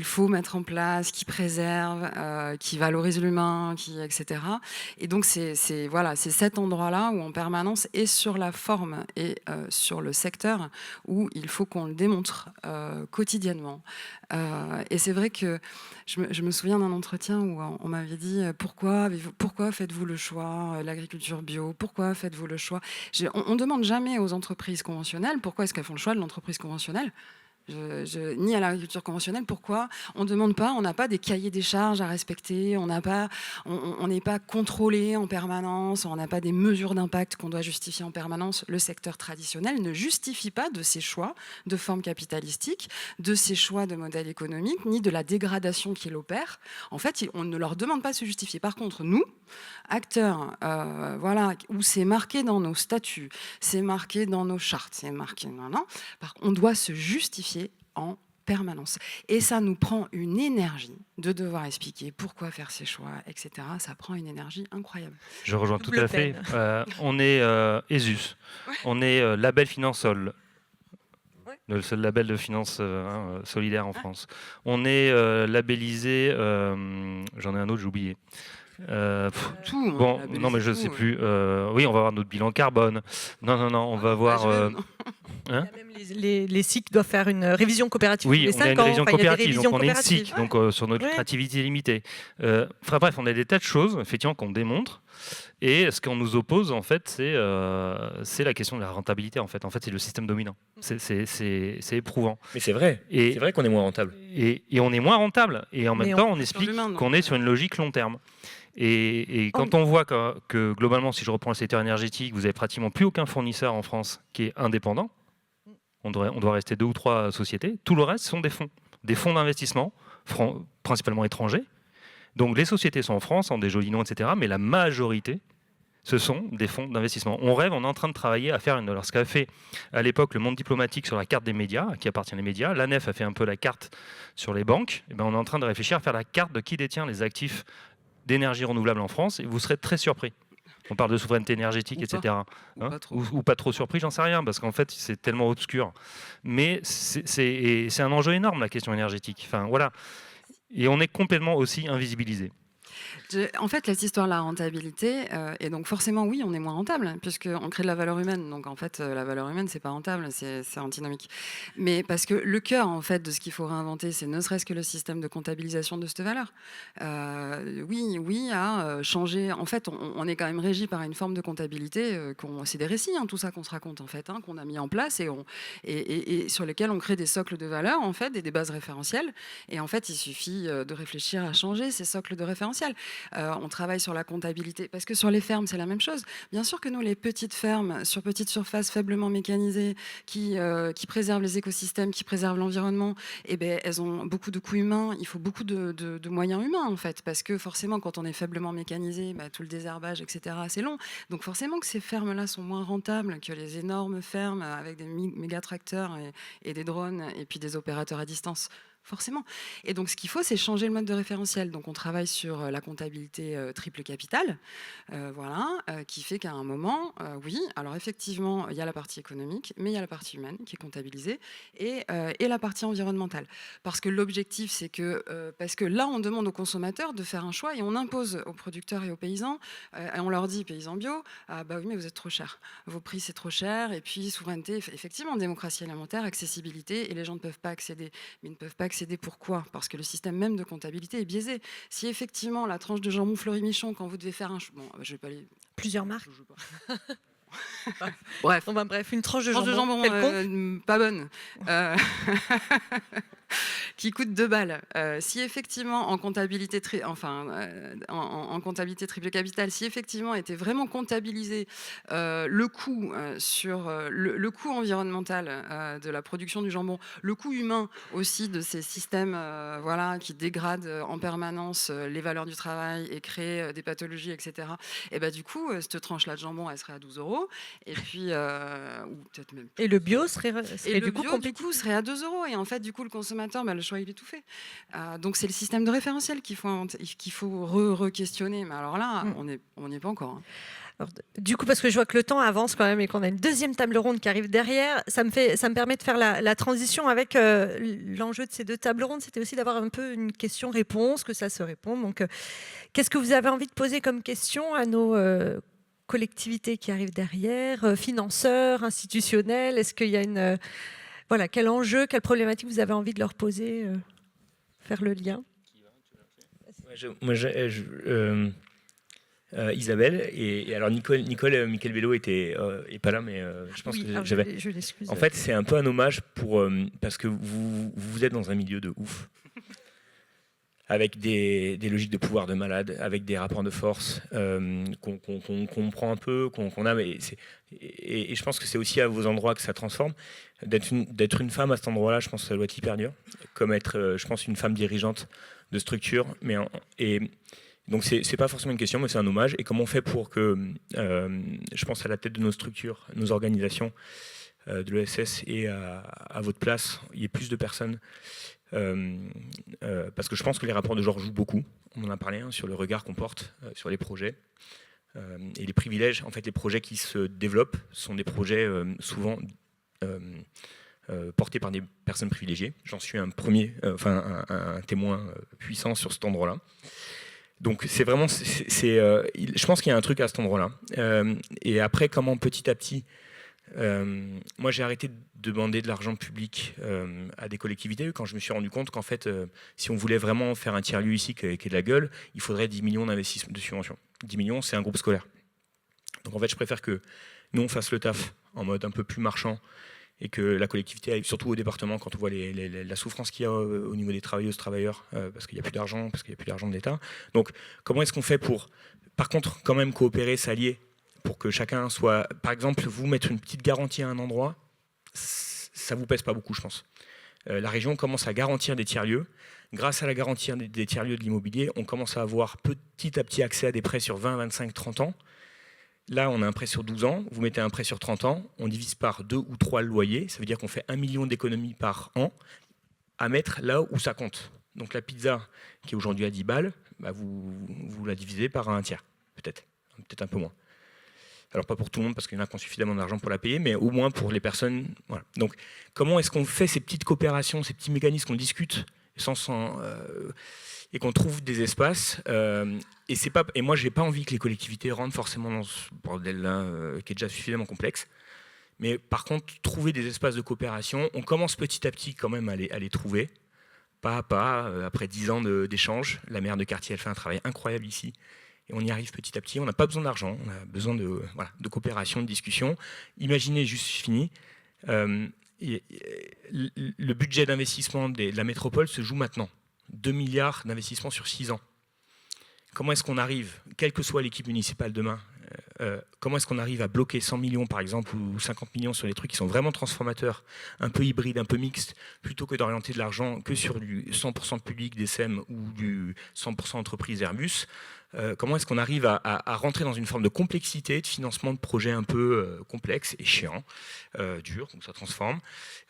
Speaker 3: faut mettre en place, qui préserve, qui valorise l'humain, etc. Et donc, c'est cet endroit-là où, en permanence, et sur la forme et sur le secteur, où il faut qu'on le démontre quotidiennement. Et c'est vrai que je me souviens d'un entretien où on m'avait dit pourquoi faites-vous le choix l'agriculture bio, pourquoi faites-vous le choix. On ne demande jamais aux entreprises conventionnelles pourquoi est-ce qu'elles font le choix de l'entreprise conventionnelle. Ni à l'agriculture conventionnelle, pourquoi on ne demande pas, on n'a pas des cahiers des charges à respecter, on n'est pas contrôlé en permanence, on n'a pas des mesures d'impact qu'on doit justifier en permanence. Le secteur traditionnel ne justifie pas de ses choix de forme capitalistique, de ses choix de modèle économique, ni de la dégradation qu'il opère. En fait, on ne leur demande pas de se justifier. Par contre, nous, acteurs, où c'est marqué dans nos statuts, c'est marqué dans nos chartes, c'est marqué, on doit se justifier en permanence. Et ça nous prend une énergie de devoir expliquer pourquoi faire ces choix, etc. Ça prend une énergie incroyable.
Speaker 2: Je rejoins tout à fait. On est ESUS, on est label Finansol, le seul label de finance solidaire en France. On est labellisé, j'en ai un autre, j'ai oublié. Non mais je ne sais plus. Oui, on va avoir notre bilan carbone. Non, on va voir...
Speaker 1: Hein, même les SIC doivent faire une révision coopérative tous les 5 ans.
Speaker 2: Oui, on a une révision coopérative, donc on est une SIC, donc sur notre créativité limitée. Bref, on a des tas de choses, effectivement, qu'on démontre. Et ce qu'on nous oppose, en fait, c'est la question de la rentabilité. En fait, c'est le système dominant. C'est éprouvant.
Speaker 4: Mais c'est vrai. C'est vrai qu'on est moins rentable.
Speaker 2: Et on est moins rentable. Et en même temps, on explique qu'on est sur une logique long terme. Et quand on voit que globalement, si je reprends le secteur énergétique, vous n'avez pratiquement plus aucun fournisseur en France qui est indépendant. On doit rester 2 ou 3 sociétés. Tout le reste sont des fonds d'investissement, principalement étrangers. Donc les sociétés sont en France, ont des jolis noms, etc. Mais la majorité, ce sont des fonds d'investissement. On est en train de travailler à faire ce qu'a fait à l'époque le Monde diplomatique sur la carte des médias, qui appartient aux médias. La Nef a fait un peu la carte sur les banques. Et on est en train de réfléchir à faire la carte de qui détient les actifs d'énergie renouvelable en France. Et vous serez très surpris. On parle de souveraineté énergétique, etc. Ou pas trop surpris, j'en sais rien, parce qu'en fait, c'est tellement obscur. Mais c'est un enjeu énorme, la question énergétique. Enfin, voilà. Et on est complètement aussi invisibilisé.
Speaker 3: En fait, cette histoire de la rentabilité, et donc forcément, oui, on est moins rentable, puisqu'on crée de la valeur humaine. Donc en fait, la valeur humaine, c'est pas rentable, c'est antinomique. Mais parce que le cœur, en fait, de ce qu'il faut réinventer, c'est ne serait-ce que le système de comptabilisation de cette valeur. Oui, à changer. En fait, on est quand même régi par une forme de comptabilité. C'est des récits, hein, tout ça qu'on se raconte, en fait, hein, qu'on a mis en place et sur lesquels on crée des socles de valeur, en fait, et des bases référentielles. Et en fait, il suffit de réfléchir à changer ces socles de référentiels. On travaille sur la comptabilité, parce que sur les fermes, c'est la même chose. Bien sûr que nous, les petites fermes, sur petite surface, faiblement mécanisées, qui préservent les écosystèmes, qui préservent l'environnement, eh ben, elles ont beaucoup de coûts humains. Il faut beaucoup de moyens humains, en fait, parce que forcément, quand on est faiblement mécanisé, tout le désherbage, etc., c'est long. Donc forcément que ces fermes-là sont moins rentables que les énormes fermes avec des méga tracteurs et des drones et puis des opérateurs à distance. Forcément. Et donc, ce qu'il faut, c'est changer le mode de référentiel. Donc, on travaille sur la comptabilité triple capital, qui fait qu'à un moment, oui, alors effectivement, il y a la partie économique, mais il y a la partie humaine qui est comptabilisée et la partie environnementale. Parce que l'objectif, c'est que, parce que là, on demande aux consommateurs de faire un choix et on impose aux producteurs et aux paysans, et on leur dit, paysans bio, ah bah oui, mais vous êtes trop cher. Vos prix, c'est trop cher. Et puis, souveraineté, effectivement, démocratie alimentaire, accessibilité, et les gens ne peuvent pas accéder. Mais ils ne peuvent pas accéder. Pourquoi ? Parce que le système même de comptabilité est biaisé. Si effectivement la tranche de jambon Fleury-Michon, quand vous devez faire un... Bon, je vais pas aller...
Speaker 1: Plusieurs marques.
Speaker 3: Bref.
Speaker 1: Bref, une tranche de
Speaker 3: Tranche
Speaker 1: jambon,
Speaker 3: de jambon pas bonne. Qui coûte 2 balles. Si effectivement en comptabilité, en comptabilité triple capital, si effectivement était vraiment comptabilisé le coût sur le coût environnemental de la production du jambon, le coût humain aussi de ces systèmes qui dégradent en permanence les valeurs du travail et créent des pathologies, etc. Et bah, du coup, cette tranche-là de jambon, elle serait à 12 €. Et puis, ou peut-être même plus.
Speaker 1: Et le bio serait
Speaker 3: Et le
Speaker 1: du coup
Speaker 3: bio,
Speaker 1: compétitif.
Speaker 3: du coup, serait à 2 €. Et en fait, du coup, le consommateur, le choix, il est tout fait. Donc, c'est le système de référentiel qu'il faut re-questionner. Mais alors là, on n'y est pas encore. Hein.
Speaker 1: Alors, du coup, parce que je vois que le temps avance quand même et qu'on a une deuxième table ronde qui arrive derrière, ça me permet de faire la transition avec l'enjeu de ces deux tables rondes. C'était aussi d'avoir un peu une question-réponse, que ça se réponde. Donc, qu'est-ce que vous avez envie de poser comme question à nos collectivités qui arrivent derrière, financeurs, institutionnels? Est-ce qu'il y a une... quel enjeu, quelle problématique vous avez envie de leur poser, faire le lien?
Speaker 4: Isabelle et alors Michael Bello est pas là, mais je pense que j'avais.
Speaker 1: Je l'excuse.
Speaker 4: En fait, c'est un peu un hommage parce que vous êtes dans un milieu de ouf, avec des logiques de pouvoir de malade, avec des rapports de force qu'on comprend un peu, qu'on a, et je pense que c'est aussi à vos endroits que ça transforme. D'être une femme à cet endroit-là, je pense que ça doit être hyper dur, comme être, je pense, une femme dirigeante de structure, donc c'est pas forcément une question, mais c'est un hommage. Et comment on fait pour que, je pense à la tête de nos structures, nos organisations, de l'ESS et à votre place, il y ait plus de personnes, parce que je pense que les rapports de genre jouent beaucoup. On en a parlé sur le regard qu'on porte sur les projets et les privilèges. En fait, les projets qui se développent sont des projets souvent portés par des personnes privilégiées. J'en suis un témoin puissant sur cet endroit-là. Donc c'est vraiment, je pense qu'il y a un truc à cet endroit-là. Et après, comment petit à petit, moi j'ai arrêté de demander de l'argent public à des collectivités quand je me suis rendu compte qu'en fait, si on voulait vraiment faire un tiers-lieu ici qui est de la gueule, il faudrait 10 millions d'investissements de subventions. 10 millions, c'est un groupe scolaire. Donc en fait, je préfère que nous on fasse le taf en mode un peu plus marchand et que la collectivité aille surtout au département quand on voit la souffrance qu'il y a au niveau des travailleuses, travailleurs, parce qu'il n'y a plus d'argent, de l'État. Donc, comment est-ce qu'on fait pour, par contre, quand même coopérer, s'allier, pour que chacun soit... Par exemple, vous mettre une petite garantie à un endroit, ça ne vous pèse pas beaucoup, je pense. La région commence à garantir des tiers-lieux. Grâce à la garantie des tiers-lieux de l'immobilier, on commence à avoir petit à petit accès à des prêts sur 20, 25, 30 ans. Là, on a un prêt sur 12 ans, vous mettez un prêt sur 30 ans, on divise par 2 ou 3 le loyer, ça veut dire qu'on fait 1 million d'économies par an à mettre là où ça compte. Donc la pizza, qui est aujourd'hui à 10 balles, vous la divisez par un tiers, peut-être un peu moins. Alors pas pour tout le monde, parce qu'il y en a qui ont suffisamment d'argent pour la payer, mais au moins pour les personnes. Voilà. Donc comment est-ce qu'on fait ces petites coopérations, ces petits mécanismes qu'on discute et qu'on trouve des espaces. Et moi, j'ai pas envie que les collectivités rentrent forcément dans ce bordel-là qui est déjà suffisamment complexe. Mais par contre, trouver des espaces de coopération, on commence petit à petit quand même à les trouver, pas à pas, après 10 ans d'échanges. La maire de quartier, elle fait un travail incroyable ici. Et on y arrive petit à petit. On n'a pas besoin d'argent, on a besoin de coopération, de discussion. Imaginez, juste fini, le budget d'investissement de la métropole se joue maintenant. 2 milliards d'investissements sur 6 ans. Comment est-ce qu'on arrive, quelle que soit l'équipe municipale demain, comment est-ce qu'on arrive à bloquer 100 millions par exemple ou 50 millions sur des trucs qui sont vraiment transformateurs, un peu hybrides, un peu mixtes, plutôt que d'orienter de l'argent que sur du 100% public des SEM ou du 100% entreprise Airbus? Comment est-ce qu'on arrive à rentrer dans une forme de complexité de financement de projets un peu complexes et chiants, durs, donc ça transforme.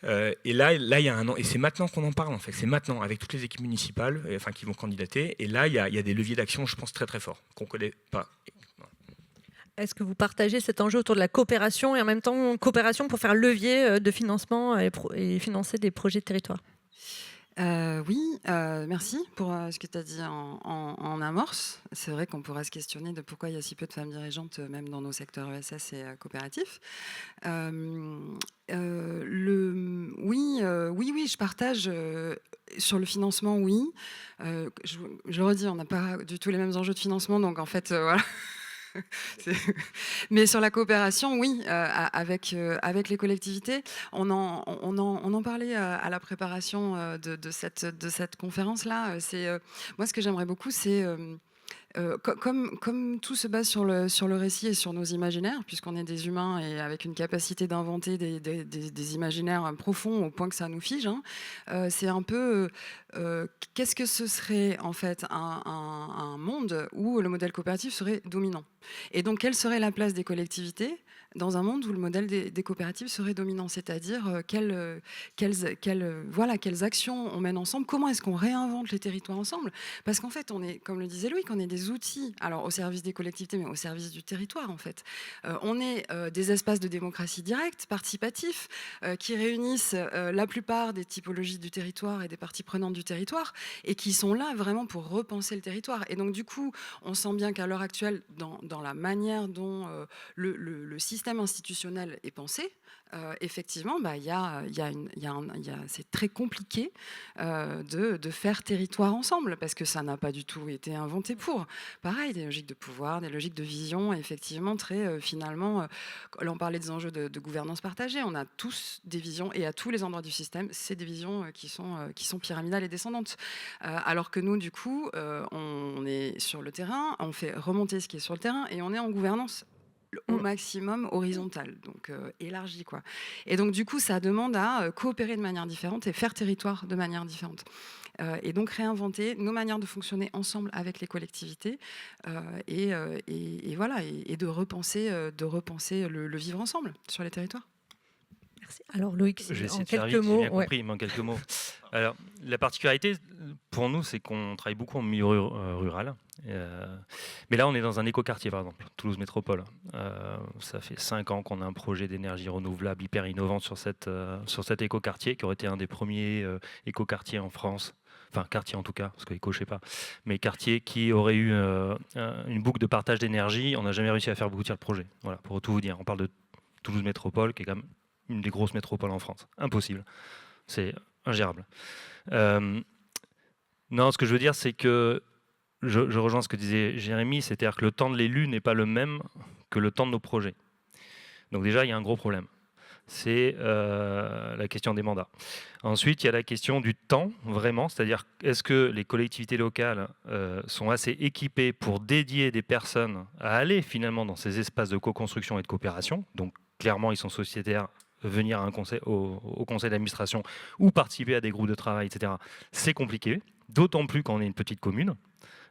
Speaker 4: Et là, il y a un an, et c'est maintenant qu'on en parle en fait, c'est maintenant avec toutes les équipes municipales, qui vont candidater, et là il y a des leviers d'action, je pense, très très forts, qu'on ne connaît pas.
Speaker 1: Est-ce que vous partagez cet enjeu autour de la coopération et en même temps coopération pour faire levier de financement et financer des projets de territoire?
Speaker 3: Oui, merci pour ce que tu as dit en amorce. C'est vrai qu'on pourrait se questionner de pourquoi il y a si peu de femmes dirigeantes, même dans nos secteurs ESS et coopératifs. Oui, je partage sur le financement, oui. Je le redis, on n'a pas du tout les mêmes enjeux de financement, donc en fait, voilà. Mais sur la coopération, oui, avec les collectivités, on en parlait à la préparation de cette conférence-là. Moi, ce que j'aimerais beaucoup, c'est comme tout se base sur le récit et sur nos imaginaires, puisqu'on est des humains et avec une capacité d'inventer des imaginaires profonds au point que ça nous fige, c'est un peu qu'est-ce que ce serait en fait un monde où le modèle coopératif serait dominant, et donc quelle serait la place des collectivités dans un monde où le modèle des coopératives serait dominant, c'est-à-dire quelles actions on mène ensemble, comment est-ce qu'on réinvente les territoires ensemble, parce qu'en fait on est, comme le disait Loïc, on est des outils, alors au service des collectivités mais au service du territoire en fait. On est des espaces de démocratie directe, participatifs, qui réunissent la plupart des typologies du territoire et des parties prenantes du territoire, et qui sont là vraiment pour repenser le territoire. Et donc du coup on sent bien qu'à l'heure actuelle, dans la manière dont le système institutionnel est pensé, effectivement, c'est très compliqué de faire territoire ensemble, parce que ça n'a pas du tout été inventé pour. Pareil, des logiques de pouvoir, des logiques de vision, effectivement, très finalement, là on parlait des enjeux de gouvernance partagée, on a tous des visions, et à tous les endroits du système, c'est des visions qui sont pyramidales et descendantes. Alors que nous, du coup, on est sur le terrain, on fait remonter ce qui est sur le terrain, et on est en gouvernance au maximum horizontale, donc élargie, quoi. Et donc du coup ça demande à coopérer de manière différente et faire territoire de manière différente, et donc réinventer nos manières de fonctionner ensemble avec les collectivités, et voilà, et de repenser le vivre ensemble sur les territoires.
Speaker 1: Merci. Alors Loïc,
Speaker 2: J'ai essayé
Speaker 1: en
Speaker 2: de faire
Speaker 1: quelques
Speaker 2: vite, j'ai
Speaker 1: mots.
Speaker 2: bien compris, mais en quelques mots. Alors, la particularité pour nous, c'est qu'on travaille beaucoup en milieu rural. Mais là, on est dans un écoquartier, par exemple, Toulouse Métropole. Ça fait 5 ans qu'on a un projet d'énergie renouvelable hyper innovant sur cet écoquartier, qui aurait été un des premiers écoquartiers en France. Enfin, quartier en tout cas, parce qu'éco, je sais pas. Mais quartier qui aurait eu une boucle de partage d'énergie. On n'a jamais réussi à faire aboutir le projet. Voilà, pour tout vous dire. On parle de Toulouse Métropole, qui est quand même une des grosses métropoles en France. Impossible. C'est ingérable. Non, ce que je veux dire, c'est que je rejoins ce que disait Jérémy, c'est-à-dire que le temps de l'élu n'est pas le même que le temps de nos projets. Donc déjà, il y a un gros problème. C'est la question des mandats. Ensuite, il y a la question du temps, vraiment, c'est-à-dire est-ce que les collectivités locales sont assez équipées pour dédier des personnes à aller finalement dans ces espaces de co-construction et de coopération. Donc clairement, ils sont sociétaires, venir à au conseil d'administration ou participer à des groupes de travail, etc. C'est compliqué, d'autant plus quand on est une petite commune.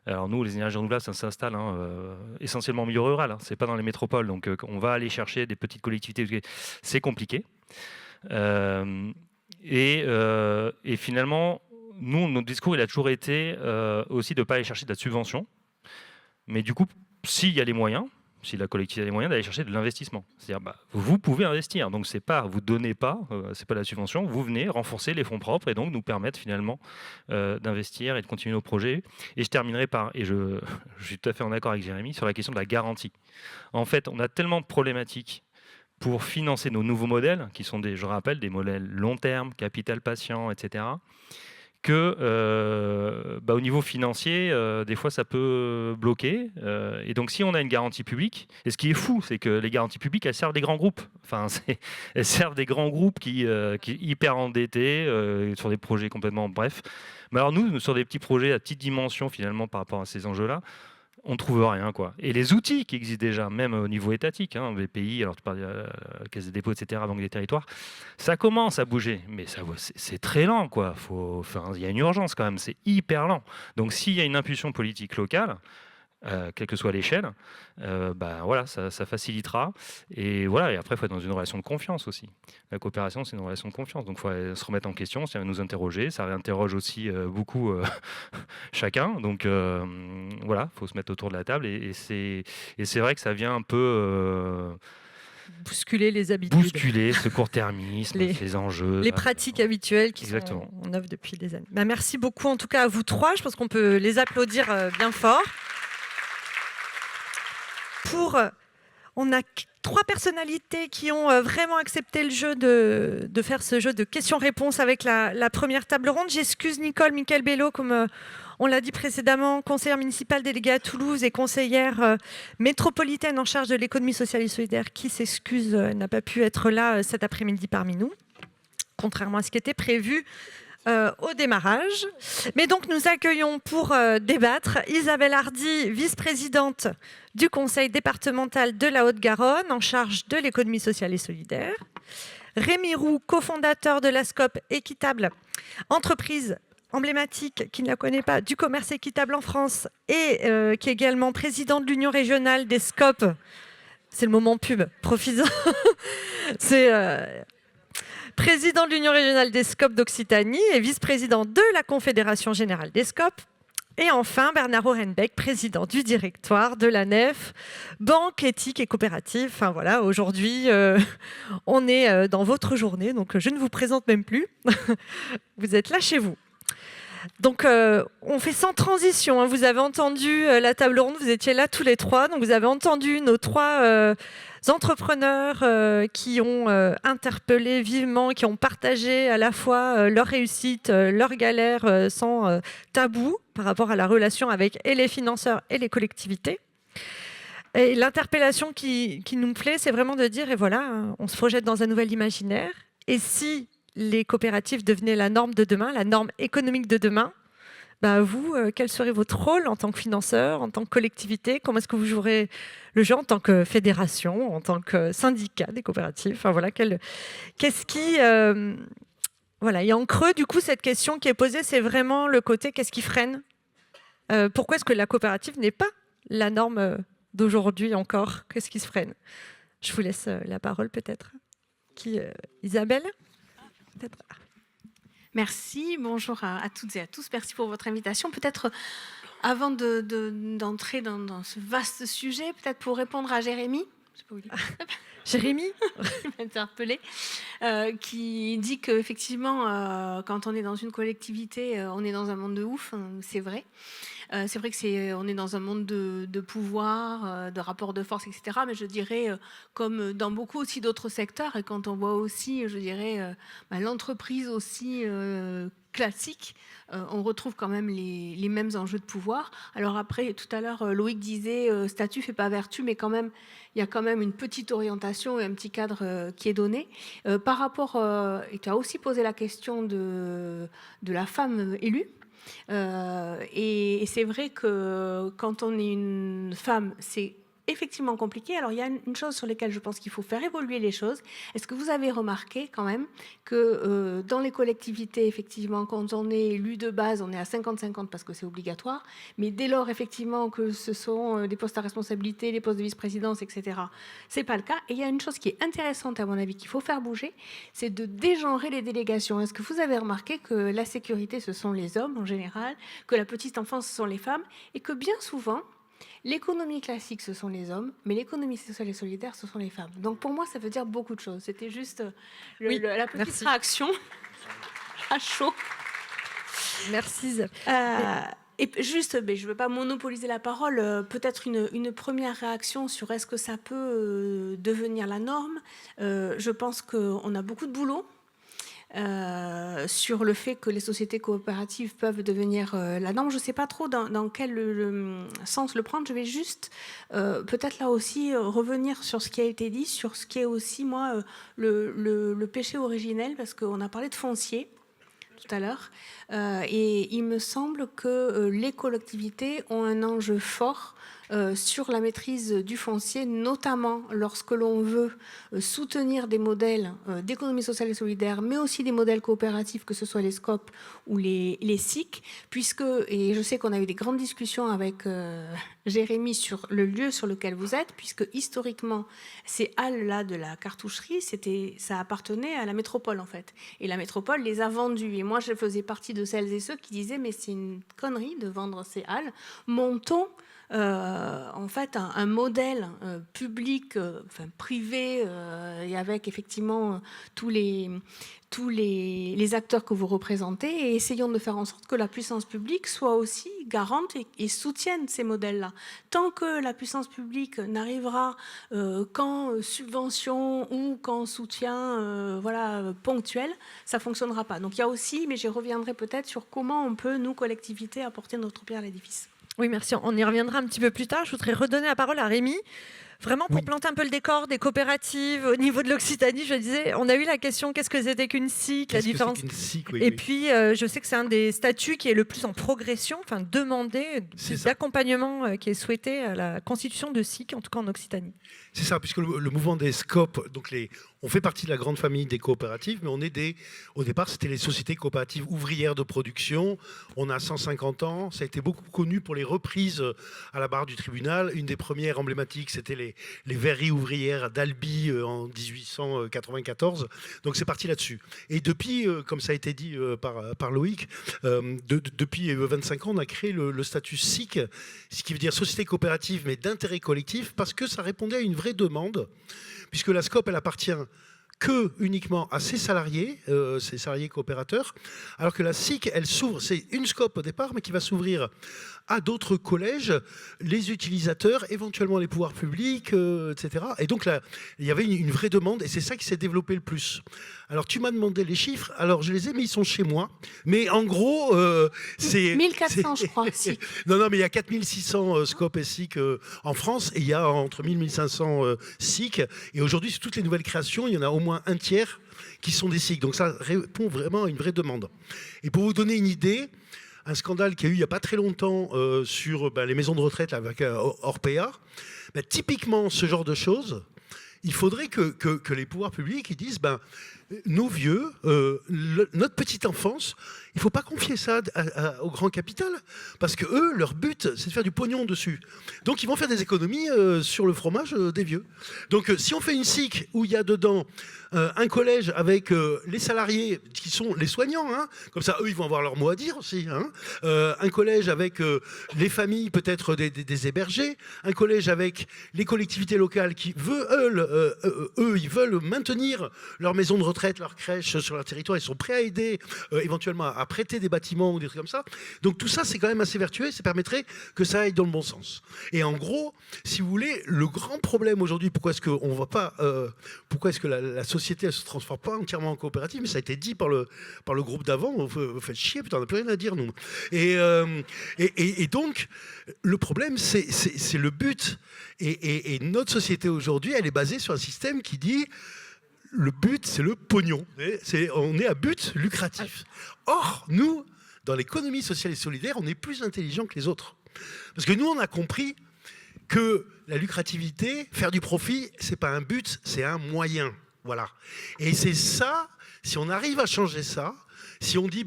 Speaker 2: Alors nous, les énergies renouvelables, ça s'installe essentiellement en milieu rural, c'est pas dans les métropoles, donc on va aller chercher des petites collectivités, c'est compliqué. Et finalement, nous, notre discours, il a toujours été aussi de ne pas aller chercher de la subvention, mais du coup, s'il y a les moyens, si la collectivité a les moyens, d'aller chercher de l'investissement. C'est-à-dire, vous pouvez investir. Donc, c'est pas, vous donnez pas, c'est pas la subvention. Vous venez renforcer les fonds propres et donc nous permettre finalement d'investir et de continuer nos projets. Et je terminerai par, et je suis tout à fait en accord avec Jérémy, sur la question de la garantie. En fait, on a tellement de problématiques pour financer nos nouveaux modèles, qui sont je rappelle, des modèles long terme, capital patient, etc., que au niveau financier, des fois, ça peut bloquer. Et donc, si on a une garantie publique, et ce qui est fou, c'est que les garanties publiques, elles servent des grands groupes. Enfin, elles servent des grands groupes qui sont hyper endettés sur des projets complètement bref. Mais alors nous, sur des petits projets à petite dimension, finalement, par rapport à ces enjeux-là, on ne trouve rien, quoi. Et les outils qui existent déjà, même au niveau étatique, les pays, alors tu parles de la Caisse des dépôts, etc., Banque des territoires, ça commence à bouger, mais c'est très lent, quoi. Il y a une urgence quand même, c'est hyper lent. Donc s'il y a une impulsion politique locale, quelle que soit l'échelle, voilà, ça facilitera. Et voilà, et après, il faut être dans une relation de confiance aussi. La coopération, c'est une relation de confiance. Donc, il faut se remettre en question, ça va nous interroger. Ça réinterroge aussi beaucoup chacun. Donc, voilà, il faut se mettre autour de la table. Et c'est vrai que ça vient un peu...
Speaker 1: bousculer les habitudes.
Speaker 2: Bousculer ce court-termisme, ces enjeux.
Speaker 1: Les pratiques habituelles qui sont en œuvre depuis des années. Merci beaucoup, en tout cas, à vous trois. Je pense qu'on peut les applaudir bien fort. On a 3 personnalités qui ont vraiment accepté le jeu de faire ce jeu de questions-réponses avec la première table ronde. J'excuse Nicole Miquel-Bello, comme on l'a dit précédemment, conseillère municipale déléguée à Toulouse et conseillère métropolitaine en charge de l'économie sociale et solidaire, qui s'excuse, elle n'a pas pu être là cet après-midi parmi nous, contrairement à ce qui était prévu au démarrage. Mais donc nous accueillons pour débattre Isabelle Hardy, vice-présidente du conseil départemental de la Haute-Garonne en charge de l'économie sociale et solidaire, Rémi Roux, cofondateur de la SCOP Équitable, entreprise emblématique, qui ne la connaît pas, du commerce équitable en France, et qui est également président de l'Union régionale des SCOP. C'est le moment pub, profitez-en. C'est... président de l'Union régionale des SCOP d'Occitanie et vice-président de la Confédération générale des SCOP. Et enfin, Bernard Orenbeck, président du directoire de l'ANEF, Banque éthique et coopérative. Enfin voilà, aujourd'hui, on est dans votre journée, donc je ne vous présente même plus. Vous êtes là chez vous. Donc, on fait sans transition. Hein. Vous avez entendu la table ronde, vous étiez là tous les 3. Donc, vous avez entendu nos 3 entrepreneurs qui ont interpellé vivement, qui ont partagé à la fois leur réussite, leurs galères sans tabou par rapport à la relation avec et les financeurs et les collectivités. Et l'interpellation qui nous plaît, c'est vraiment de dire, et voilà, on se projette dans un nouvel imaginaire. Et si les coopératives devenaient la norme de demain, la norme économique de demain, vous, quel serait votre rôle en tant que financeur, en tant que collectivité? Comment est-ce que vous jouerez le jeu en tant que fédération, en tant que syndicat des coopératives? Enfin, voilà, qu'est-ce qui... Voilà, et en creux, du coup, cette question qui est posée, c'est vraiment le côté qu'est-ce qui freine? Pourquoi est-ce que la coopérative n'est pas la norme d'aujourd'hui encore? Qu'est-ce qui se freine? Je vous laisse la parole peut-être. Isabelle peut-être.
Speaker 5: Merci, bonjour à toutes et à tous. Merci pour votre invitation. Peut-être avant d'entrer dans ce vaste sujet, peut-être pour répondre à Jérémy. Je sais pas où il est.
Speaker 1: Jérémy
Speaker 5: interpellé, qui dit qu'effectivement, quand on est dans une collectivité, on est dans un monde de ouf, c'est vrai. C'est vrai que on est dans un monde de pouvoir, de rapport de force, etc. Mais je dirais, comme dans beaucoup aussi d'autres secteurs, et quand on voit aussi, je dirais, l'entreprise aussi classique, on retrouve quand même les mêmes enjeux de pouvoir. Alors après, tout à l'heure, Loïc disait statut fait pas vertu, mais quand même, il y a quand même une petite orientation et un petit cadre qui est donné. Par rapport, et tu as aussi posé la question de la femme élue. Et c'est vrai que quand on est une femme, c'est effectivement compliqué. Alors il y a une chose sur laquelle je pense qu'il faut faire évoluer les choses. Est-ce que vous avez remarqué quand même que dans les collectivités, effectivement, quand on est élu de base, on est à 50-50 parce que c'est obligatoire, mais dès lors, effectivement, que ce sont des postes à responsabilité, les postes de vice-présidence, etc., c'est pas le cas. Et il y a une chose qui est intéressante, à mon avis, qu'il faut faire bouger, c'est de dégenrer les délégations. Est-ce que vous avez remarqué que la sécurité, ce sont les hommes en général, que la petite enfance, ce sont les femmes, et que bien souvent, L'économie classique, ce sont les hommes, mais l'économie sociale et solidaire, ce sont les femmes. Donc pour moi, ça veut dire beaucoup de choses. C'était juste la petite réaction à chaud.
Speaker 1: Merci.
Speaker 5: Et juste, mais je ne veux pas monopoliser la parole, peut-être une première réaction sur est-ce que ça peut devenir la norme. Je pense qu'on a beaucoup de boulot sur le fait que les sociétés coopératives peuvent devenir la norme. Je ne sais pas trop dans quel sens le prendre. Je vais juste peut-être là aussi revenir sur ce qui a été dit, sur ce qui est aussi, moi, le péché originel, parce qu'on a parlé de foncier tout à l'heure. Et il me semble que les collectivités ont un enjeu fort sur la maîtrise du foncier, notamment lorsque l'on veut soutenir des modèles d'économie sociale et solidaire, mais aussi des modèles coopératifs, que ce soit les SCOP ou les SIC, puisque, et je sais qu'on a eu des grandes discussions avec Jérémy sur le lieu sur lequel vous êtes, puisque historiquement, ces halles-là de la cartoucherie, ça appartenait à la métropole, en fait. Et la métropole les a vendues. Et moi, je faisais partie de celles et ceux qui disaient, mais c'est une connerie de vendre ces halles. Montons en fait un modèle public, enfin privé, et avec effectivement tous les acteurs que vous représentez, et essayons de faire en sorte que la puissance publique soit aussi garante et soutienne ces modèles-là. Tant que la puissance publique n'arrivera qu'en subvention ou qu'en soutien ponctuel, ça ne fonctionnera pas. Donc il y a aussi, mais j'y reviendrai peut-être sur comment on peut, nous, collectivités, apporter notre pierre à l'édifice.
Speaker 1: Oui, merci. On y reviendra un petit peu plus tard. Je voudrais redonner la parole à Rémi. Vraiment, pour planter un peu le décor des coopératives au niveau de l'Occitanie, je disais, on a eu la question qu'est-ce que c'était qu'une SIC, la différence. Et puis, je sais que c'est un des statuts qui est le plus en progression, enfin demandé, d'accompagnement qui est souhaité à la constitution de SIC, en tout cas en Occitanie.
Speaker 6: C'est ça, puisque le mouvement des SCOP, donc on fait partie de la grande famille des coopératives, mais au départ, c'était les sociétés coopératives ouvrières de production. On a 150 ans, ça a été beaucoup connu pour les reprises à la barre du tribunal. Une des premières emblématiques, c'était les verreries ouvrières d'Albi en 1894. Donc c'est parti là-dessus. Et depuis, comme ça a été dit par Loïc, depuis 25 ans, on a créé le statut SIC, ce qui veut dire société coopérative, mais d'intérêt collectif, parce que ça répondait à une vraie demande, puisque la SCOP, elle appartient uniquement à ses salariés coopérateurs, alors que la SIC, elle s'ouvre, c'est une SCOP au départ, mais qui va s'ouvrir à d'autres collèges, les utilisateurs, éventuellement les pouvoirs publics, etc. Et donc là, il y avait une vraie demande, et c'est ça qui s'est développé le plus. Alors tu m'as demandé les chiffres, alors je les ai, mais ils sont chez moi. Mais en gros, c'est...
Speaker 5: 1400, je crois, SIC.
Speaker 6: Non, mais il y a 4600 SCOP et SIC en France, et il y a entre 1000 et 1500 SIC. Et aujourd'hui, sur toutes les nouvelles créations, il y en a au moins un tiers qui sont des SIC. Donc ça répond vraiment à une vraie demande. Et pour vous donner une idée, un scandale qu'il y a eu il n'y a pas très longtemps sur les maisons de retraite là, avec Orpea, typiquement ce genre de choses, il faudrait que les pouvoirs publics ils disent nos vieux, notre petite enfance, il ne faut pas confier ça au grand capital, parce que eux, leur but, c'est de faire du pognon dessus. Donc ils vont faire des économies sur le fromage des vieux. Donc si on fait une SIC où il y a dedans un collège avec les salariés qui sont les soignants, hein, comme ça eux ils vont avoir leur mot à dire aussi, hein, un collège avec les familles peut-être des hébergés, un collège avec les collectivités locales qui ils veulent maintenir leur maison de retraite, leur crèche sur leur territoire, ils sont prêts à aider éventuellement à prêter des bâtiments ou des trucs comme ça. Donc tout ça c'est quand même assez vertueux et ça permettrait que ça aille dans le bon sens. Et en gros, si vous voulez, le grand problème aujourd'hui, pourquoi est-ce que la société ne se transforme pas entièrement en coopérative, mais ça a été dit par le groupe d'avant, vous faites chier, putain, on n'a plus rien à dire nous. Et donc le problème c'est le but. Et notre société aujourd'hui, elle est basée sur un système qui dit le but, c'est le pognon. On est à but lucratif. Or, nous, dans l'économie sociale et solidaire, on est plus intelligents que les autres. Parce que nous, on a compris que la lucrativité, faire du profit, c'est pas un but, c'est un moyen. Voilà. Et c'est ça, si on arrive à changer ça, si on dit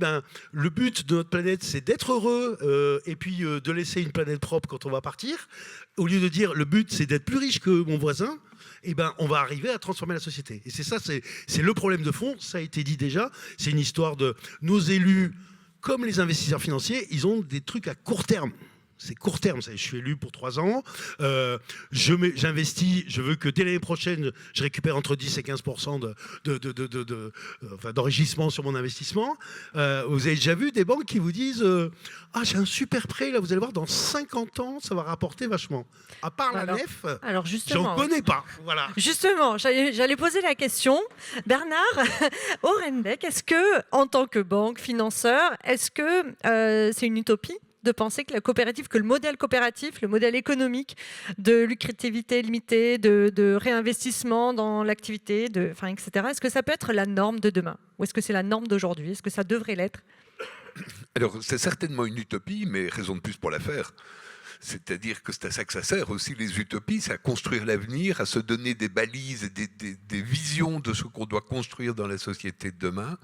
Speaker 6: le but de notre planète c'est d'être heureux et puis de laisser une planète propre quand on va partir, au lieu de dire le but c'est d'être plus riche que mon voisin, on va arriver à transformer la société. Et c'est ça, c'est le problème de fond, ça a été dit déjà, c'est une histoire de nos élus, comme les investisseurs financiers, ils ont des trucs à court terme. C'est court terme, je suis élu pour 3 ans, j'investis, je veux que dès l'année prochaine, je récupère entre 10 et 15% d'enrichissement sur mon investissement. Vous avez déjà vu des banques qui vous disent ah, j'ai un super prêt, là, vous allez voir, dans 50 ans, ça va rapporter vachement. À part la nef,
Speaker 1: alors justement,
Speaker 6: j'en connais pas. Voilà.
Speaker 1: Justement, j'allais poser la question. Bernard Orenbeck, est-ce que, en tant que banque, financeur, est-ce que c'est une utopie de penser que la coopérative, que le modèle coopératif, le modèle économique de lucrativité limitée, de réinvestissement dans l'activité, etc., est-ce que ça peut être la norme de demain? Ou est-ce que c'est la norme d'aujourd'hui? Est-ce que ça devrait l'être?
Speaker 7: Alors, c'est certainement une utopie, mais raison de plus pour la faire. C'est-à-dire que c'est à ça que ça sert aussi, les utopies, c'est à construire l'avenir, à se donner des balises et des visions de ce qu'on doit construire dans la société de demain.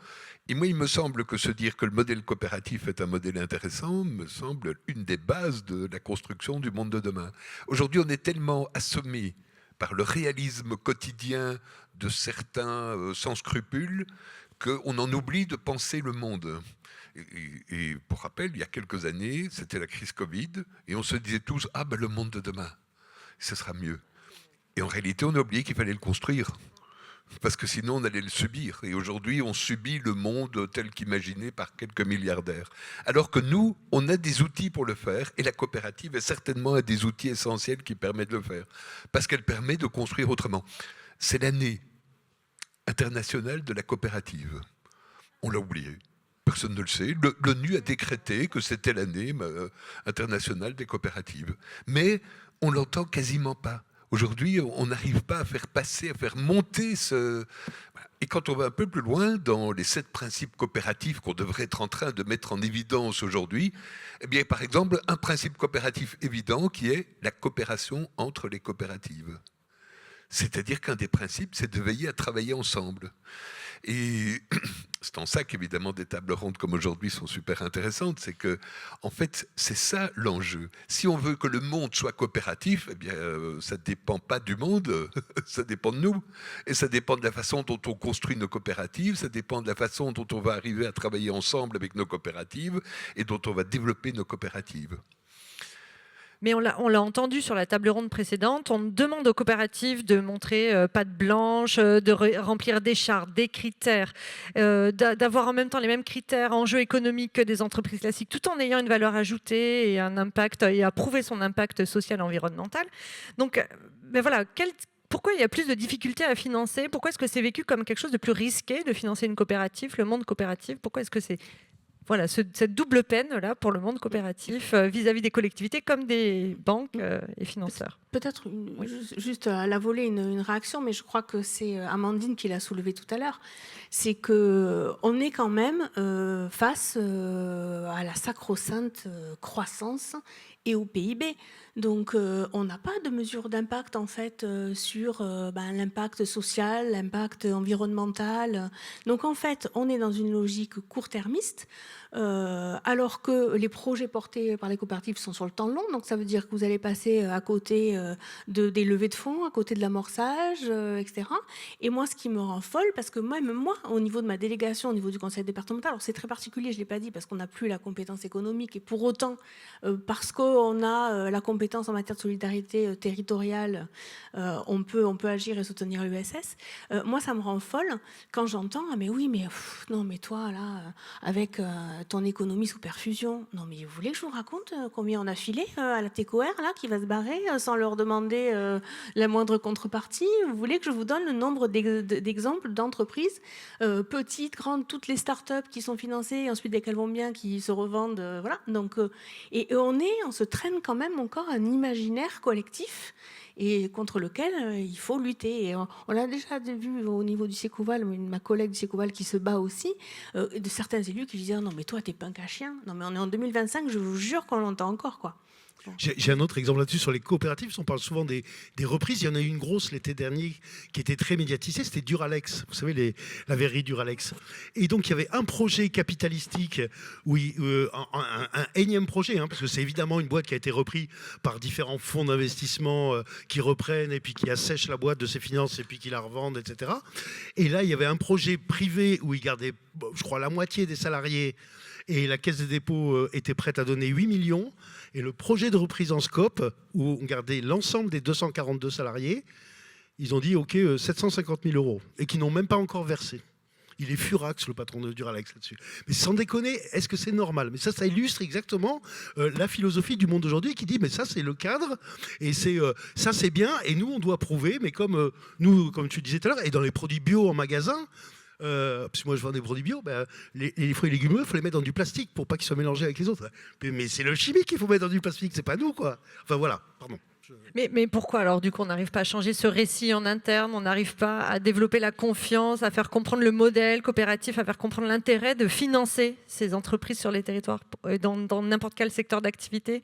Speaker 7: Et moi, il me semble que se dire que le modèle coopératif est un modèle intéressant me semble une des bases de la construction du monde de demain. Aujourd'hui, on est tellement assommé par le réalisme quotidien de certains sans scrupules qu'on en oublie de penser le monde. Et pour rappel, il y a quelques années, c'était la crise Covid, et on se disait tous « Ah ben le monde de demain, ce sera mieux ». Et en réalité, on a oublié qu'il fallait le construire, parce que sinon on allait le subir. Et aujourd'hui, on subit le monde tel qu'imaginé par quelques milliardaires. Alors que nous, on a des outils pour le faire, et la coopérative est certainement un des outils essentiels qui permet de le faire, parce qu'elle permet de construire autrement. C'est l'année internationale de la coopérative. On l'a oublié. Personne ne le sait. L'ONU a décrété que c'était l'année internationale des coopératives. Mais on l'entend quasiment pas. Aujourd'hui, on n'arrive pas à faire passer, à faire monter ce... Et quand on va un peu plus loin dans les 7 principes coopératifs qu'on devrait être en train de mettre en évidence aujourd'hui, eh bien, par exemple, un principe coopératif évident qui est la coopération entre les coopératives. C'est-à-dire qu'un des principes, c'est de veiller à travailler ensemble. Et c'est en ça qu'évidemment des tables rondes comme aujourd'hui sont super intéressantes, c'est que en fait c'est ça l'enjeu. Si on veut que le monde soit coopératif, eh bien ça ne dépend pas du monde, ça dépend de nous. Et ça dépend de la façon dont on construit nos coopératives, ça dépend de la façon dont on va arriver à travailler ensemble avec nos coopératives et dont on va développer nos coopératives.
Speaker 1: Mais on l'a entendu sur la table ronde précédente, on demande aux coopératives de montrer patte blanche, de remplir des chartes, des critères, d'avoir en même temps les mêmes critères, enjeux économiques que des entreprises classiques, tout en ayant une valeur ajoutée et un impact, et à prouver son impact social et environnemental. Donc, ben voilà, pourquoi il y a plus de difficultés à financer? Pourquoi est-ce que c'est vécu comme quelque chose de plus risqué de financer une coopérative, le monde coopératif? Pourquoi est-ce que c'est... Voilà, cette double peine là pour le monde coopératif vis-à-vis des collectivités comme des banques et financeurs.
Speaker 5: Peut-être juste à la volée une réaction, mais je crois que c'est Amandine qui l'a soulevé tout à l'heure. C'est qu'on est quand même face à la sacro-sainte croissance et au PIB. Donc, on n'a pas de mesure d'impact en fait sur l'impact social, l'impact environnemental. Donc, en fait, on est dans une logique court-termiste, alors que les projets portés par les coopératives sont sur le temps long. Donc, ça veut dire que vous allez passer à côté des levées de fonds, à côté de l'amorçage, etc. Et moi, ce qui me rend folle, parce que même moi, au niveau de ma délégation, au niveau du conseil départemental, alors c'est très particulier, je ne l'ai pas dit, parce qu'on n'a plus la compétence économique, et pour autant, parce qu'on a la compétence en matière de solidarité territoriale, on peut agir et soutenir l'USS. Moi, ça me rend folle quand j'entends « Ah mais oui, mais non, mais toi, là, avec ton économie sous perfusion, non, mais vous voulez que je vous raconte combien on a filé à la TECOR, là, qui va se barrer sans leur demander la moindre contrepartie? Vous voulez que je vous donne le nombre d'exemples d'entreprises, petites, grandes, toutes les startups qui sont financées, et ensuite, dès qu'elles vont bien, qui se revendent, voilà. Donc, et on se traîne quand même encore un imaginaire collectif et contre lequel il faut lutter. Et on l'a déjà vu au niveau du Sécouval, ma collègue du Sécouval qui se bat aussi, de certains élus qui disaient « Non mais toi t'es punk à chien, non mais on est en 2025, je vous jure qu'on l'entend encore quoi ».
Speaker 6: J'ai un autre exemple là-dessus sur les coopératives. On parle souvent des reprises. Il y en a eu une grosse l'été dernier qui était très médiatisée. C'était Duralex. Vous savez, la verrerie Duralex. Et donc, il y avait un projet capitalistique, un énième projet, parce que c'est évidemment une boîte qui a été reprise par différents fonds d'investissement qui reprennent et puis qui assèchent la boîte de ses finances et puis qui la revendent, etc. Et là, il y avait un projet privé où ils gardaient, je crois, la moitié des salariés. Et la Caisse des dépôts était prête à donner 8 millions. Et le projet de reprise en scope, où on gardait l'ensemble des 242 salariés, ils ont dit OK, 750 000 euros. Et qui n'ont même pas encore versé. Il est furax, le patron de Duralex, là-dessus. Mais sans déconner, est-ce que c'est normal? Mais ça illustre exactement la philosophie du monde d'aujourd'hui qui dit, mais ça, c'est le cadre, et ça, c'est bien, et nous, on doit prouver, mais comme nous, comme tu disais tout à l'heure, et dans les produits bio en magasin, parce que moi, je vends des produits bio, ben, les fruits et légumes, il faut les mettre dans du plastique pour pas qu'ils soient mélangés avec les autres. Mais c'est le chimique qu'il faut mettre dans du plastique, c'est pas nous, quoi. Enfin, voilà, pardon.
Speaker 1: Mais pourquoi alors du coup on n'arrive pas à changer ce récit en interne, on n'arrive pas à développer la confiance, à faire comprendre le modèle coopératif, à faire comprendre l'intérêt de financer ces entreprises sur les territoires, dans n'importe quel secteur d'activité?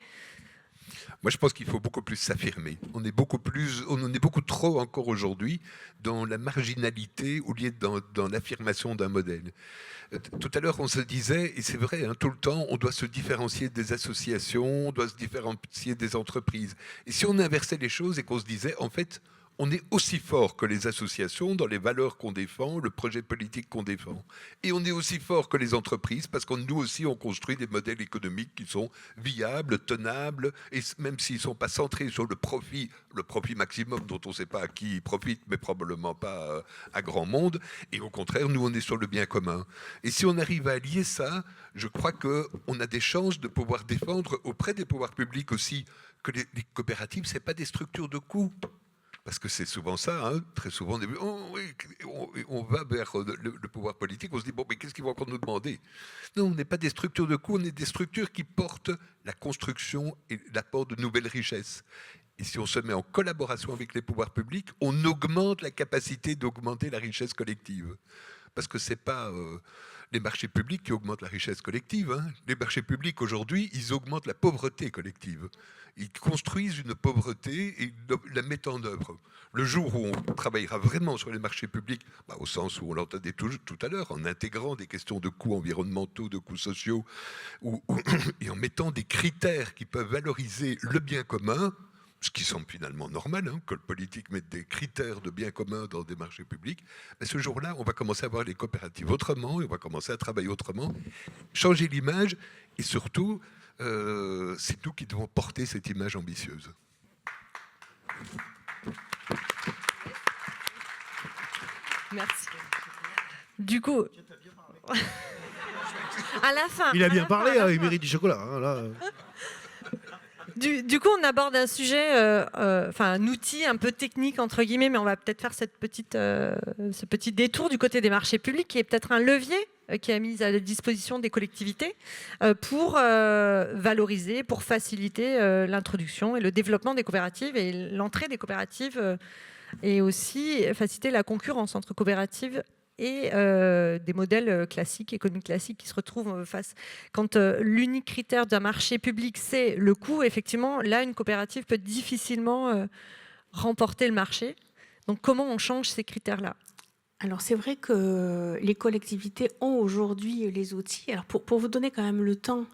Speaker 7: Moi, je pense qu'il faut beaucoup plus s'affirmer. On en est beaucoup trop encore aujourd'hui dans la marginalité au lieu dans l'affirmation d'un modèle. Tout à l'heure, on se disait, et c'est vrai, hein, tout le temps, on doit se différencier des associations, on doit se différencier des entreprises. Et si on inversait les choses et qu'on se disait, en fait, on est aussi fort que les associations dans les valeurs qu'on défend, le projet politique qu'on défend. Et on est aussi fort que les entreprises parce que nous aussi, on construit des modèles économiques qui sont viables, tenables, et même s'ils ne sont pas centrés sur le profit maximum dont on ne sait pas à qui ils profitent, mais probablement pas à grand monde. Et au contraire, nous, on est sur le bien commun. Et si on arrive à allier ça, je crois qu'on a des chances de pouvoir défendre auprès des pouvoirs publics aussi que les coopératives, ce n'est pas des structures de coûts. Parce que c'est souvent ça, hein, très souvent, on va vers le pouvoir politique, on se dit, bon, mais qu'est-ce qu'ils vont encore nous demander? Non, on n'est pas des structures de coûts, on est des structures qui portent la construction et l'apport de nouvelles richesses. Et si on se met en collaboration avec les pouvoirs publics, on augmente la capacité d'augmenter la richesse collective. Parce que ce n'est pas les marchés publics qui augmentent la richesse collective. Hein. Les marchés publics, aujourd'hui, ils augmentent la pauvreté collective. Ils construisent une pauvreté et la mettent en œuvre. Le jour où on travaillera vraiment sur les marchés publics, au sens où on l'entendait tout à l'heure, en intégrant des questions de coûts environnementaux, de coûts sociaux, et en mettant des critères qui peuvent valoriser le bien commun, ce qui semble finalement normal, hein, que le politique mette des critères de bien commun dans des marchés publics, mais ce jour-là, on va commencer à voir les coopératives autrement, et on va commencer à travailler autrement, changer l'image, et surtout, c'est nous qui devons porter cette image ambitieuse.
Speaker 1: Merci. Du coup, à la fin...
Speaker 6: Il a bien parlé, hein, il mérite du chocolat. Hein, là.
Speaker 1: Du coup, on aborde un sujet, un outil un peu technique, entre guillemets, mais on va peut-être faire ce petit détour du côté des marchés publics, qui est peut-être un levier qui est mis à la disposition des collectivités pour valoriser, pour faciliter l'introduction et le développement des coopératives et l'entrée des coopératives et aussi faciliter la concurrence entre coopératives et des modèles classiques, économiques classiques qui se retrouvent face. Quand l'unique critère d'un marché public, c'est le coût, effectivement, là, une coopérative peut difficilement remporter le marché. Donc, comment on change ces critères-là?
Speaker 5: Alors, c'est vrai que les collectivités ont aujourd'hui les outils. Alors, pour vous donner quand même le temps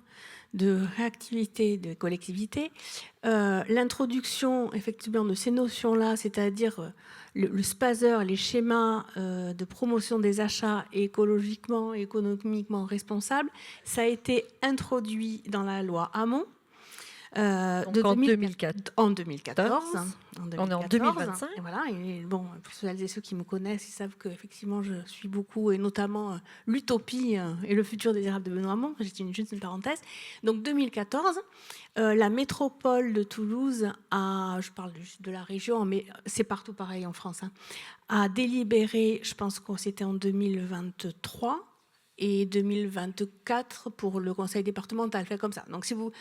Speaker 5: de réactivité des collectivités, l'introduction, effectivement, de ces notions-là, c'est-à-dire le SPASER, les schémas de promotion des achats écologiquement et économiquement responsables, ça a été introduit dans la loi Hamon.
Speaker 1: En 2014. On est en 2025.
Speaker 5: Et voilà, et bon, pour celles et ceux qui me connaissent, ils savent qu'effectivement, je suis beaucoup, et notamment l'utopie et le futur désirable de Benoît Hamon. J'étais juste une parenthèse. Donc 2014, la métropole de Toulouse je parle juste de la région, mais c'est partout pareil en France, hein, a délibéré, je pense que c'était en 2023, et 2024 pour le conseil départemental, fait comme ça. Donc, si vous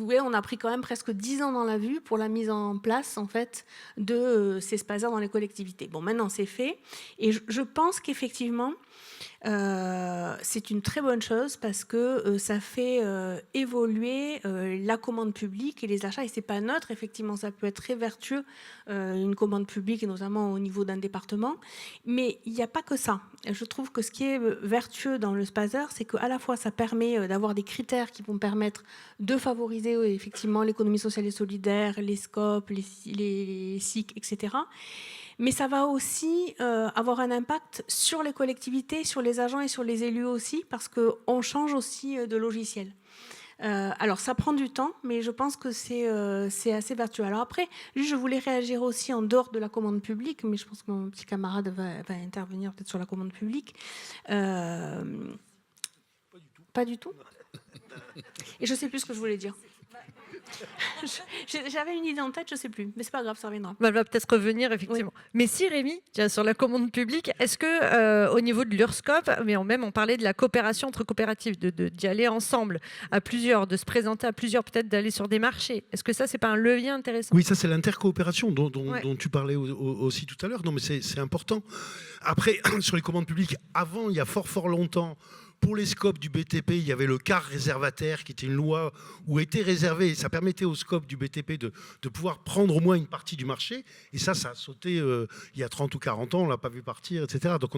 Speaker 5: voulez, on a pris quand même presque 10 ans dans la vue pour la mise en place, en fait, de ces SPASER dans les collectivités. Bon, maintenant, c'est fait. Et je pense qu'effectivement, c'est une très bonne chose parce que ça fait évoluer la commande publique et les achats. Et c'est pas neutre, effectivement, ça peut être très vertueux, une commande publique, et notamment au niveau d'un département. Mais il n'y a pas que ça. Je trouve que ce qui est vertueux dans le Spaser, c'est qu'à la fois ça permet d'avoir des critères qui vont permettre de favoriser effectivement l'économie sociale et solidaire, les SCOP, les SIC, etc. Mais ça va aussi avoir un impact sur les collectivités, sur les agents et sur les élus aussi, parce qu'on change aussi de logiciel. Alors ça prend du temps, mais je pense que c'est assez vertueux. Alors après, je voulais réagir aussi en dehors de la commande publique, mais je pense que mon petit camarade va intervenir peut-être sur la commande publique. Pas du tout. Et je ne sais plus ce que je voulais dire. J'avais une idée en tête, je ne sais plus, mais c'est pas grave, ça reviendra.
Speaker 1: Elle va peut-être revenir, effectivement. Oui. Mais si, Rémi, sur la commande publique, est-ce que au niveau de l'URSCOP, mais on parlait de la coopération entre coopératives, d'y aller ensemble, à plusieurs, de se présenter à plusieurs, peut-être d'aller sur des marchés. Est-ce que ça, c'est pas un levier intéressant?
Speaker 6: Oui, ça, c'est l'intercoopération dont tu parlais aussi tout à l'heure. Non, mais c'est important. Après, sur les commandes publiques, avant, il y a fort longtemps, pour les SCOP du BTP, il y avait le quart réservataire qui était une loi où était réservé, et ça permettait aux SCOP du BTP de pouvoir prendre au moins une partie du marché. Et ça a sauté il y a 30 ou 40 ans, on ne l'a pas vu partir, etc. Donc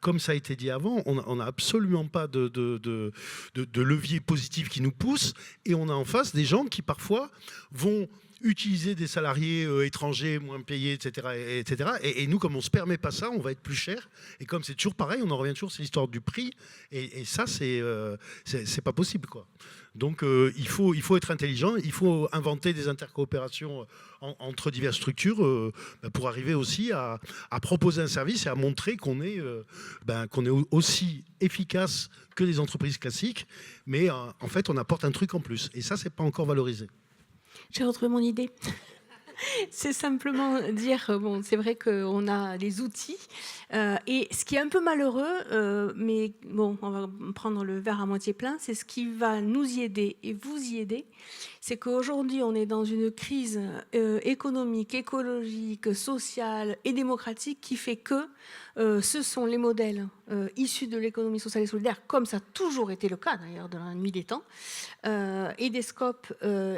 Speaker 6: comme ça a été dit avant, on n'a absolument pas de levier positif qui nous pousse. Et on a en face des gens qui parfois vont utiliser des salariés étrangers moins payés, etc. Et nous, comme on ne se permet pas ça, on va être plus cher. Et comme c'est toujours pareil, on en revient toujours, c'est l'histoire du prix. Et ça, c'est pas possible, quoi. Donc il faut être intelligent, il faut inventer des intercoopérations entre diverses structures pour arriver aussi à proposer un service et à montrer qu'on est aussi efficace que les entreprises classiques, mais en fait on apporte un truc en plus. Et ça, c'est pas encore valorisé.
Speaker 5: J'ai retrouvé mon idée. C'est simplement dire, bon, c'est vrai qu'on a des outils, et ce qui est un peu malheureux, mais bon, on va prendre le verre à moitié plein, c'est ce qui va nous y aider et vous y aider, c'est qu'aujourd'hui, on est dans une crise économique, écologique, sociale et démocratique qui fait que ce sont les modèles issus de l'économie sociale et solidaire, comme ça a toujours été le cas d'ailleurs de la nuit des temps, et des SCOP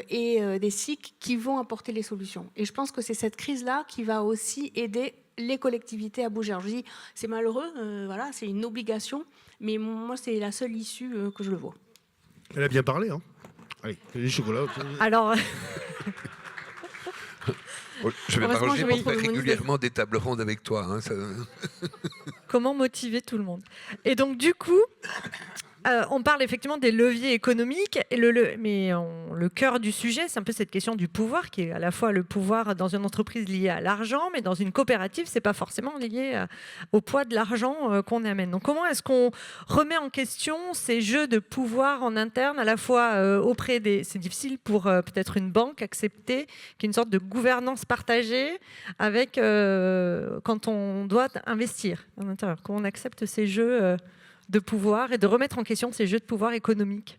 Speaker 5: et des SIC qui vont apporter les solutions. Et je pense que c'est cette crise-là qui va aussi aider les collectivités à bouger. Alors je dis, c'est malheureux, voilà, c'est une obligation, mais moi c'est la seule issue que je le vois.
Speaker 6: Elle a bien parlé, hein. Allez, les chocolats.
Speaker 1: Alors...
Speaker 7: Je vais m'arranger pour faire régulièrement des tables rondes avec toi. Hein, ça...
Speaker 1: Comment motiver tout le monde? Et donc, du coup, on parle effectivement des leviers économiques, mais le cœur du sujet, c'est un peu cette question du pouvoir, qui est à la fois le pouvoir dans une entreprise lié à l'argent, mais dans une coopérative, c'est pas forcément lié au poids de l'argent qu'on amène. Donc, comment est-ce qu'on remet en question ces jeux de pouvoir en interne, à la fois auprès des... C'est difficile pour peut-être une banque accepter qu'il y ait une sorte de gouvernance partagée avec quand on doit investir à l'intérieur. Comment on accepte ces jeux de pouvoir et de remettre en question ces jeux de pouvoir économiques?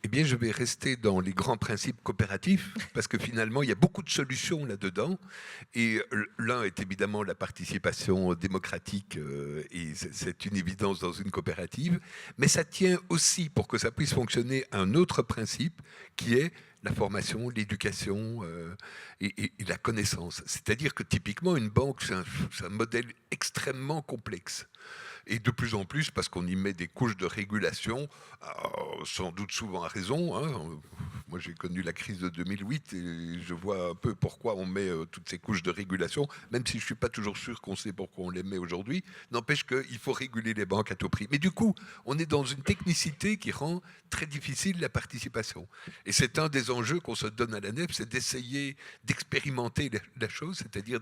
Speaker 7: Eh bien, je vais rester dans les grands principes coopératifs, parce que finalement, il y a beaucoup de solutions là-dedans. Et l'un est évidemment la participation démocratique, et c'est une évidence dans une coopérative. Mais ça tient aussi, pour que ça puisse fonctionner, à un autre principe, qui est la formation, l'éducation et la connaissance. C'est-à-dire que typiquement, une banque, c'est un modèle extrêmement complexe. Et de plus en plus, parce qu'on y met des couches de régulation, sans doute souvent à raison. Hein. Moi, j'ai connu la crise de 2008 et je vois un peu pourquoi on met toutes ces couches de régulation, même si je ne suis pas toujours sûr qu'on sait pourquoi on les met aujourd'hui. N'empêche qu'il faut réguler les banques à tout prix. Mais du coup, on est dans une technicité qui rend très difficile la participation. Et c'est un des enjeux qu'on se donne à la nef, c'est d'essayer d'expérimenter la chose, c'est-à-dire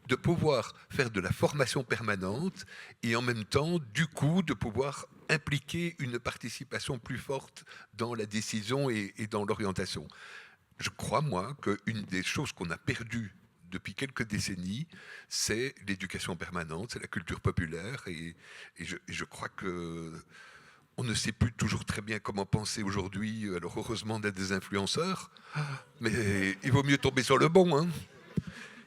Speaker 7: de pouvoir faire de la formation permanente et en même temps, du coup, de pouvoir impliquer une participation plus forte dans la décision et dans l'orientation. Je crois, moi, qu'une des choses qu'on a perdues depuis quelques décennies, c'est l'éducation permanente, c'est la culture populaire, et je crois que on ne sait plus toujours très bien comment penser aujourd'hui. Alors heureusement, on a des influenceurs, mais il vaut mieux tomber sur le bon, hein.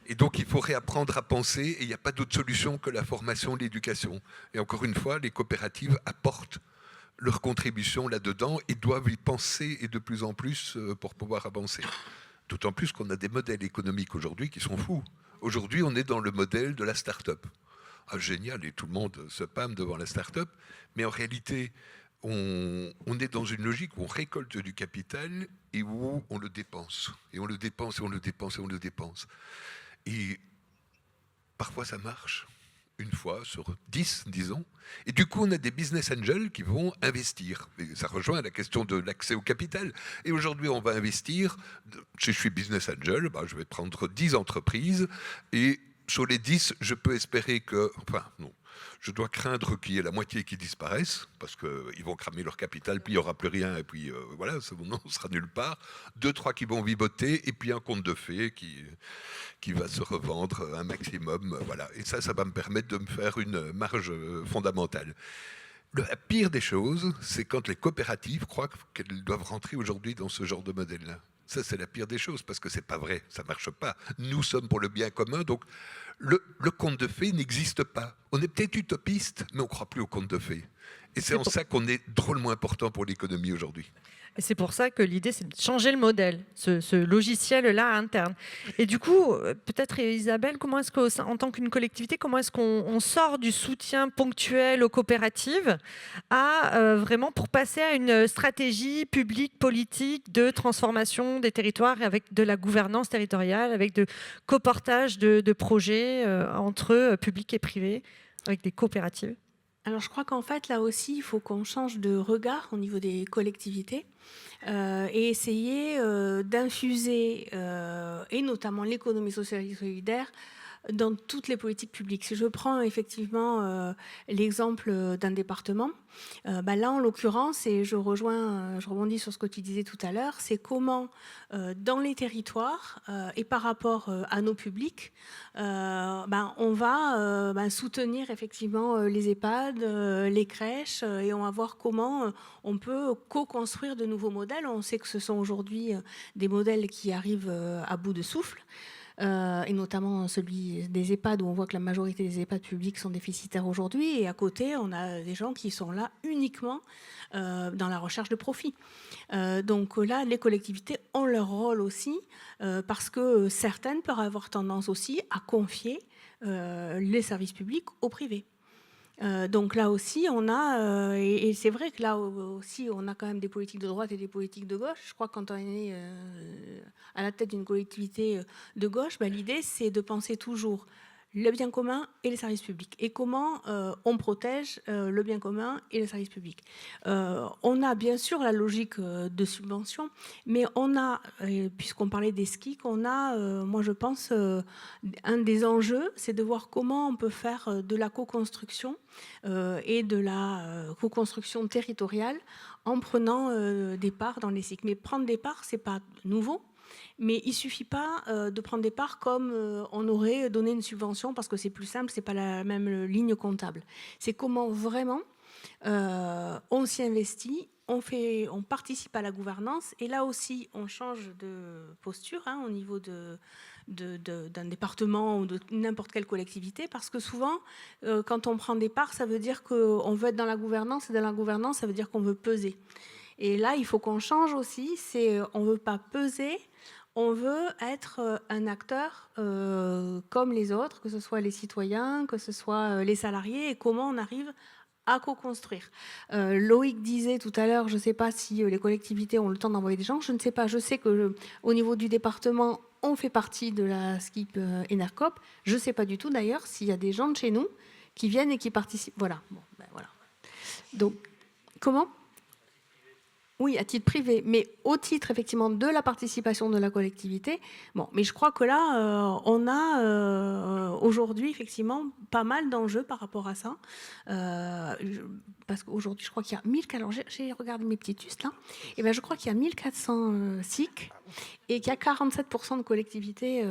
Speaker 7: Et donc, il faut réapprendre à penser, et il n'y a pas d'autre solution que la formation, l'éducation. Et encore une fois, les coopératives apportent leur contribution là-dedans et doivent y penser, et de plus en plus, pour pouvoir avancer. D'autant plus qu'on a des modèles économiques aujourd'hui qui sont fous. Aujourd'hui, on est dans le modèle de la start-up. ah, génial, et tout le monde se pâme devant la start-up. Mais en réalité, on est dans une logique où on récolte du capital et où on le dépense. Et on le dépense, et on le dépense, et on le dépense. Et parfois ça marche, une fois sur 10, disons. Et du coup, on a des business angels qui vont investir. Et ça rejoint la question de l'accès au capital. Et aujourd'hui, on va investir. Si je suis business angel, bah, je vais prendre 10 entreprises. Et sur les 10, je peux espérer que... Enfin, non. Je dois craindre qu'il y ait la moitié qui disparaissent, parce qu'ils vont cramer leur capital, puis il n'y aura plus rien, et puis voilà, on sera nulle part. 2, 3 qui vont viboter, et puis un conte de fées qui va se revendre un maximum. Voilà. Et ça va me permettre de me faire une marge fondamentale. La pire des choses, c'est quand les coopératives croient qu'elles doivent rentrer aujourd'hui dans ce genre de modèle-là. Ça, c'est la pire des choses, parce que c'est pas vrai, ça marche pas. Nous sommes pour le bien commun, donc le conte de fées n'existe pas. On est peut-être utopiste, mais on ne croit plus au conte de fées. Et c'est en ça qu'on est drôlement important pour l'économie aujourd'hui.
Speaker 1: Et c'est pour ça que l'idée, c'est de changer le modèle, ce logiciel-là interne. Et du coup, peut-être Isabelle, comment est-ce qu'en tant qu'une collectivité, comment est-ce qu'on sort du soutien ponctuel aux coopératives à vraiment pour passer à une stratégie publique, politique de transformation des territoires avec de la gouvernance territoriale, avec de coportage de projets entre public et privé, avec des coopératives?
Speaker 5: Alors je crois qu'en fait, là aussi, il faut qu'on change de regard au niveau des collectivités et essayer d'infuser, et notamment l'économie sociale et solidaire, dans toutes les politiques publiques. Si je prends effectivement l'exemple d'un département, là en l'occurrence, et je rebondis sur ce que tu disais tout à l'heure, c'est comment dans les territoires et par rapport à nos publics, on va soutenir effectivement les EHPAD, les crèches, et on va voir comment on peut co-construire de nouveaux modèles. On sait que ce sont aujourd'hui des modèles qui arrivent à bout de souffle. Et notamment celui des EHPAD, où on voit que la majorité des EHPAD publics sont déficitaires aujourd'hui, et à côté, on a des gens qui sont là uniquement dans la recherche de profit. Donc là, les collectivités ont leur rôle aussi, parce que certaines peuvent avoir tendance aussi à confier les services publics au privé. Donc là aussi, on a, et c'est vrai que là aussi, on a quand même des politiques de droite et des politiques de gauche. Je crois que quand on est à la tête d'une collectivité de gauche, l'idée, c'est de penser toujours le bien commun et les services publics. Et comment on protège le bien commun et les services publics. On a bien sûr la logique de subvention, mais on a, puisqu'on parlait des SCIC, on a, moi je pense, un des enjeux, c'est de voir comment on peut faire de la co-construction et de la co-construction territoriale en prenant des parts dans les SCIC. Mais prendre des parts, c'est pas nouveau. Mais il ne suffit pas de prendre des parts comme on aurait donné une subvention, parce que c'est plus simple, ce n'est pas la même ligne comptable. C'est comment vraiment on s'y investit, on participe à la gouvernance, et là aussi on change de posture au niveau d'un département ou de n'importe quelle collectivité, parce que souvent, quand on prend des parts, ça veut dire qu'on veut être dans la gouvernance, et dans la gouvernance, ça veut dire qu'on veut peser. Et là, il faut qu'on change aussi, on ne veut pas peser, on veut être un acteur comme les autres, que ce soit les citoyens, que ce soit les salariés, et comment on arrive à co-construire. Loïc disait tout à l'heure, je ne sais pas si les collectivités ont le temps d'envoyer des gens, je ne sais pas, je sais qu'au niveau du département, on fait partie de la SCIP Enercoop, je ne sais pas du tout d'ailleurs s'il y a des gens de chez nous qui viennent et qui participent. Voilà. Bon, voilà. Donc, comment ? Oui, à titre privé, mais au titre effectivement de la participation de la collectivité. Bon, mais je crois que là, on a aujourd'hui effectivement pas mal d'enjeux par rapport à ça. Parce qu'aujourd'hui, je crois qu'il y a 1400. Alors, j'ai regardé mes petites ustes là. Et ben, je crois qu'il y a 1400 SIC et qu'il y a 47% de collectivités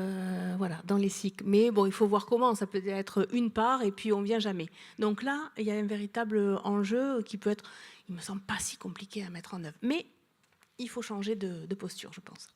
Speaker 5: dans les SIC. Mais bon, il faut voir comment. Ça peut être une part et puis on ne vient jamais. Donc là, il y a un véritable enjeu qui peut être... Il ne me semble pas si compliqué à mettre en œuvre. Mais il faut changer de posture, je pense.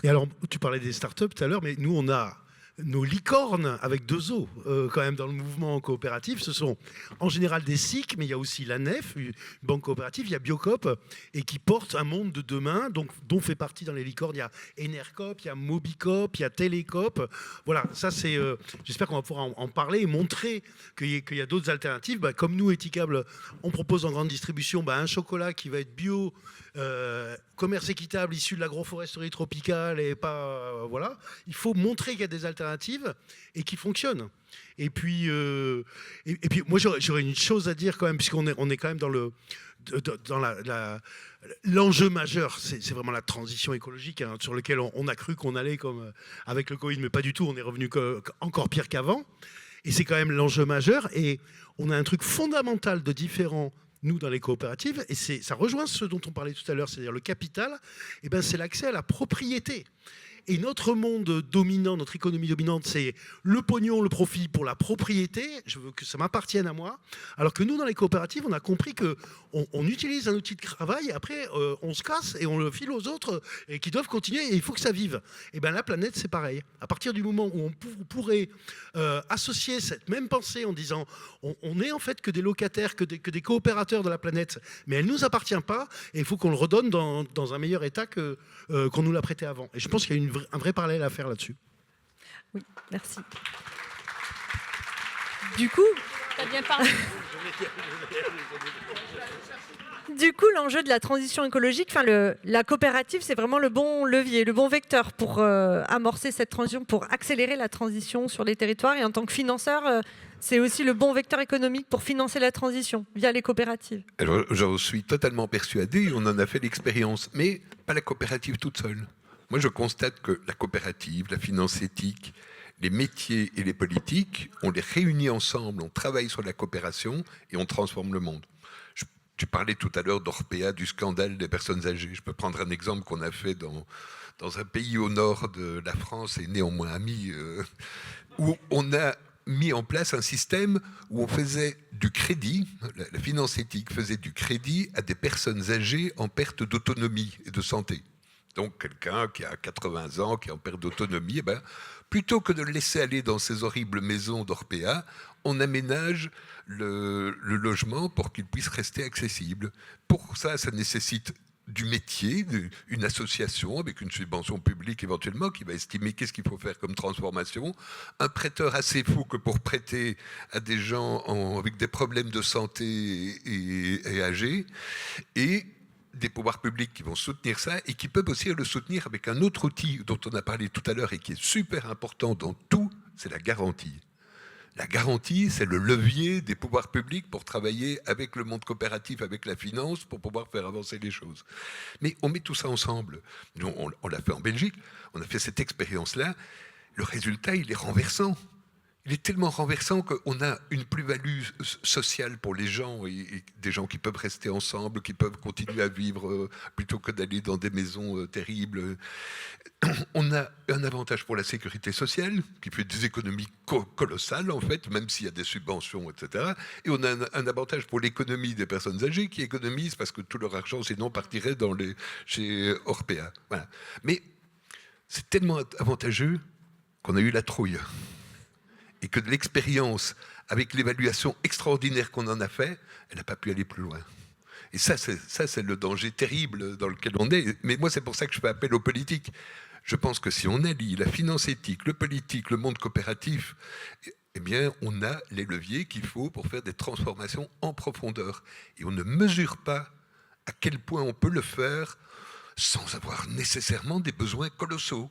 Speaker 6: Et alors, tu parlais des startups tout à l'heure, mais nous, on a nos licornes avec 2 O quand même dans le mouvement coopératif, ce sont en général des SIC, mais il y a aussi la NEF, une banque coopérative, il y a Biocop, et qui porte un monde de demain, donc, dont fait partie dans les licornes, il y a Enercop, il y a Mobicop, il y a Télécop. Voilà, ça c'est, j'espère qu'on va pouvoir en parler et montrer qu'il y a d'autres alternatives. Bah, comme nous, Etikable, on propose en grande distribution un chocolat qui va être bio, commerce équitable issu de l'agroforesterie tropicale et pas voilà. Il faut montrer qu'il y a des alternatives et qui fonctionnent. Et puis moi j'aurais une chose à dire quand même, puisqu'on est quand même dans l'enjeu majeur, c'est vraiment la transition écologique sur lequel on a cru qu'on allait comme avec le Covid, mais pas du tout. On est revenu encore pire qu'avant. Et c'est quand même l'enjeu majeur. Et on a un truc fondamental de différent, nous, dans les coopératives, et ça rejoint ce dont on parlait tout à l'heure, c'est-à-dire le capital, c'est l'accès à la propriété. Et notre monde dominant, notre économie dominante, c'est le pognon, le profit pour la propriété. Je veux que ça m'appartienne à moi. Alors que nous, dans les coopératives, on a compris qu'on utilise un outil de travail, et après, on se casse et on le file aux autres et qui doivent continuer, et il faut que ça vive. Et bien la planète, c'est pareil. À partir du moment où on pourrait associer cette même pensée en disant on n'est en fait que des locataires, que des coopérateurs de la planète, mais elle ne nous appartient pas, et il faut qu'on le redonne dans un meilleur état qu'on nous l'a prêté avant. Et je pense qu'il y a un vrai parallèle à faire là-dessus.
Speaker 1: Oui, merci. Du coup,
Speaker 5: T'as bien parlé.
Speaker 1: l'enjeu de la transition écologique, la coopérative, c'est vraiment le bon levier, le bon vecteur pour amorcer cette transition, pour accélérer la transition sur les territoires. Et en tant que financeur, c'est aussi le bon vecteur économique pour financer la transition via les coopératives.
Speaker 7: Alors, j'en suis totalement persuadé, on en a fait l'expérience, mais pas la coopérative toute seule. Moi, je constate que la coopérative, la finance éthique, les métiers et les politiques, on les réunit ensemble, on travaille sur la coopération et on transforme le monde. Tu parlais tout à l'heure d'Orpea, du scandale des personnes âgées. Je peux prendre un exemple qu'on a fait dans un pays au nord de la France et néanmoins ami, où on a mis en place un système où on faisait du crédit, la finance éthique faisait du crédit à des personnes âgées en perte d'autonomie et de santé. Donc quelqu'un qui a 80 ans, qui est en perte d'autonomie, plutôt que de le laisser aller dans ces horribles maisons d'Orpea, on aménage le logement pour qu'il puisse rester accessible. Pour ça, ça nécessite du métier, une association avec une subvention publique éventuellement qui va estimer qu'est-ce qu'il faut faire comme transformation, un prêteur assez fou que pour prêter à des gens avec des problèmes de santé et âgés, et des pouvoirs publics qui vont soutenir ça et qui peuvent aussi le soutenir avec un autre outil dont on a parlé tout à l'heure et qui est super important dans tout, c'est la garantie. La garantie, c'est le levier des pouvoirs publics pour travailler avec le monde coopératif, avec la finance, pour pouvoir faire avancer les choses. Mais on met tout ça ensemble. Nous, on l'a fait en Belgique, on a fait cette expérience-là. Le résultat, il est renversant. Il est tellement renversant qu'on a une plus-value sociale pour les gens, et des gens qui peuvent rester ensemble, qui peuvent continuer à vivre plutôt que d'aller dans des maisons terribles. On a un avantage pour la sécurité sociale, qui fait des économies colossales, en fait, même s'il y a des subventions, etc. Et on a un avantage pour l'économie des personnes âgées, qui économisent parce que tout leur argent, sinon, partirait chez Orpea. Voilà. Mais c'est tellement avantageux qu'on a eu la trouille. Et que de l'expérience, avec l'évaluation extraordinaire qu'on en a fait, elle n'a pas pu aller plus loin. Et ça, c'est le danger terrible dans lequel on est. Mais moi, c'est pour ça que je fais appel aux politiques. Je pense que si on allie la finance éthique, le politique, le monde coopératif, eh bien, on a les leviers qu'il faut pour faire des transformations en profondeur. Et on ne mesure pas à quel point on peut le faire sans avoir nécessairement des besoins colossaux.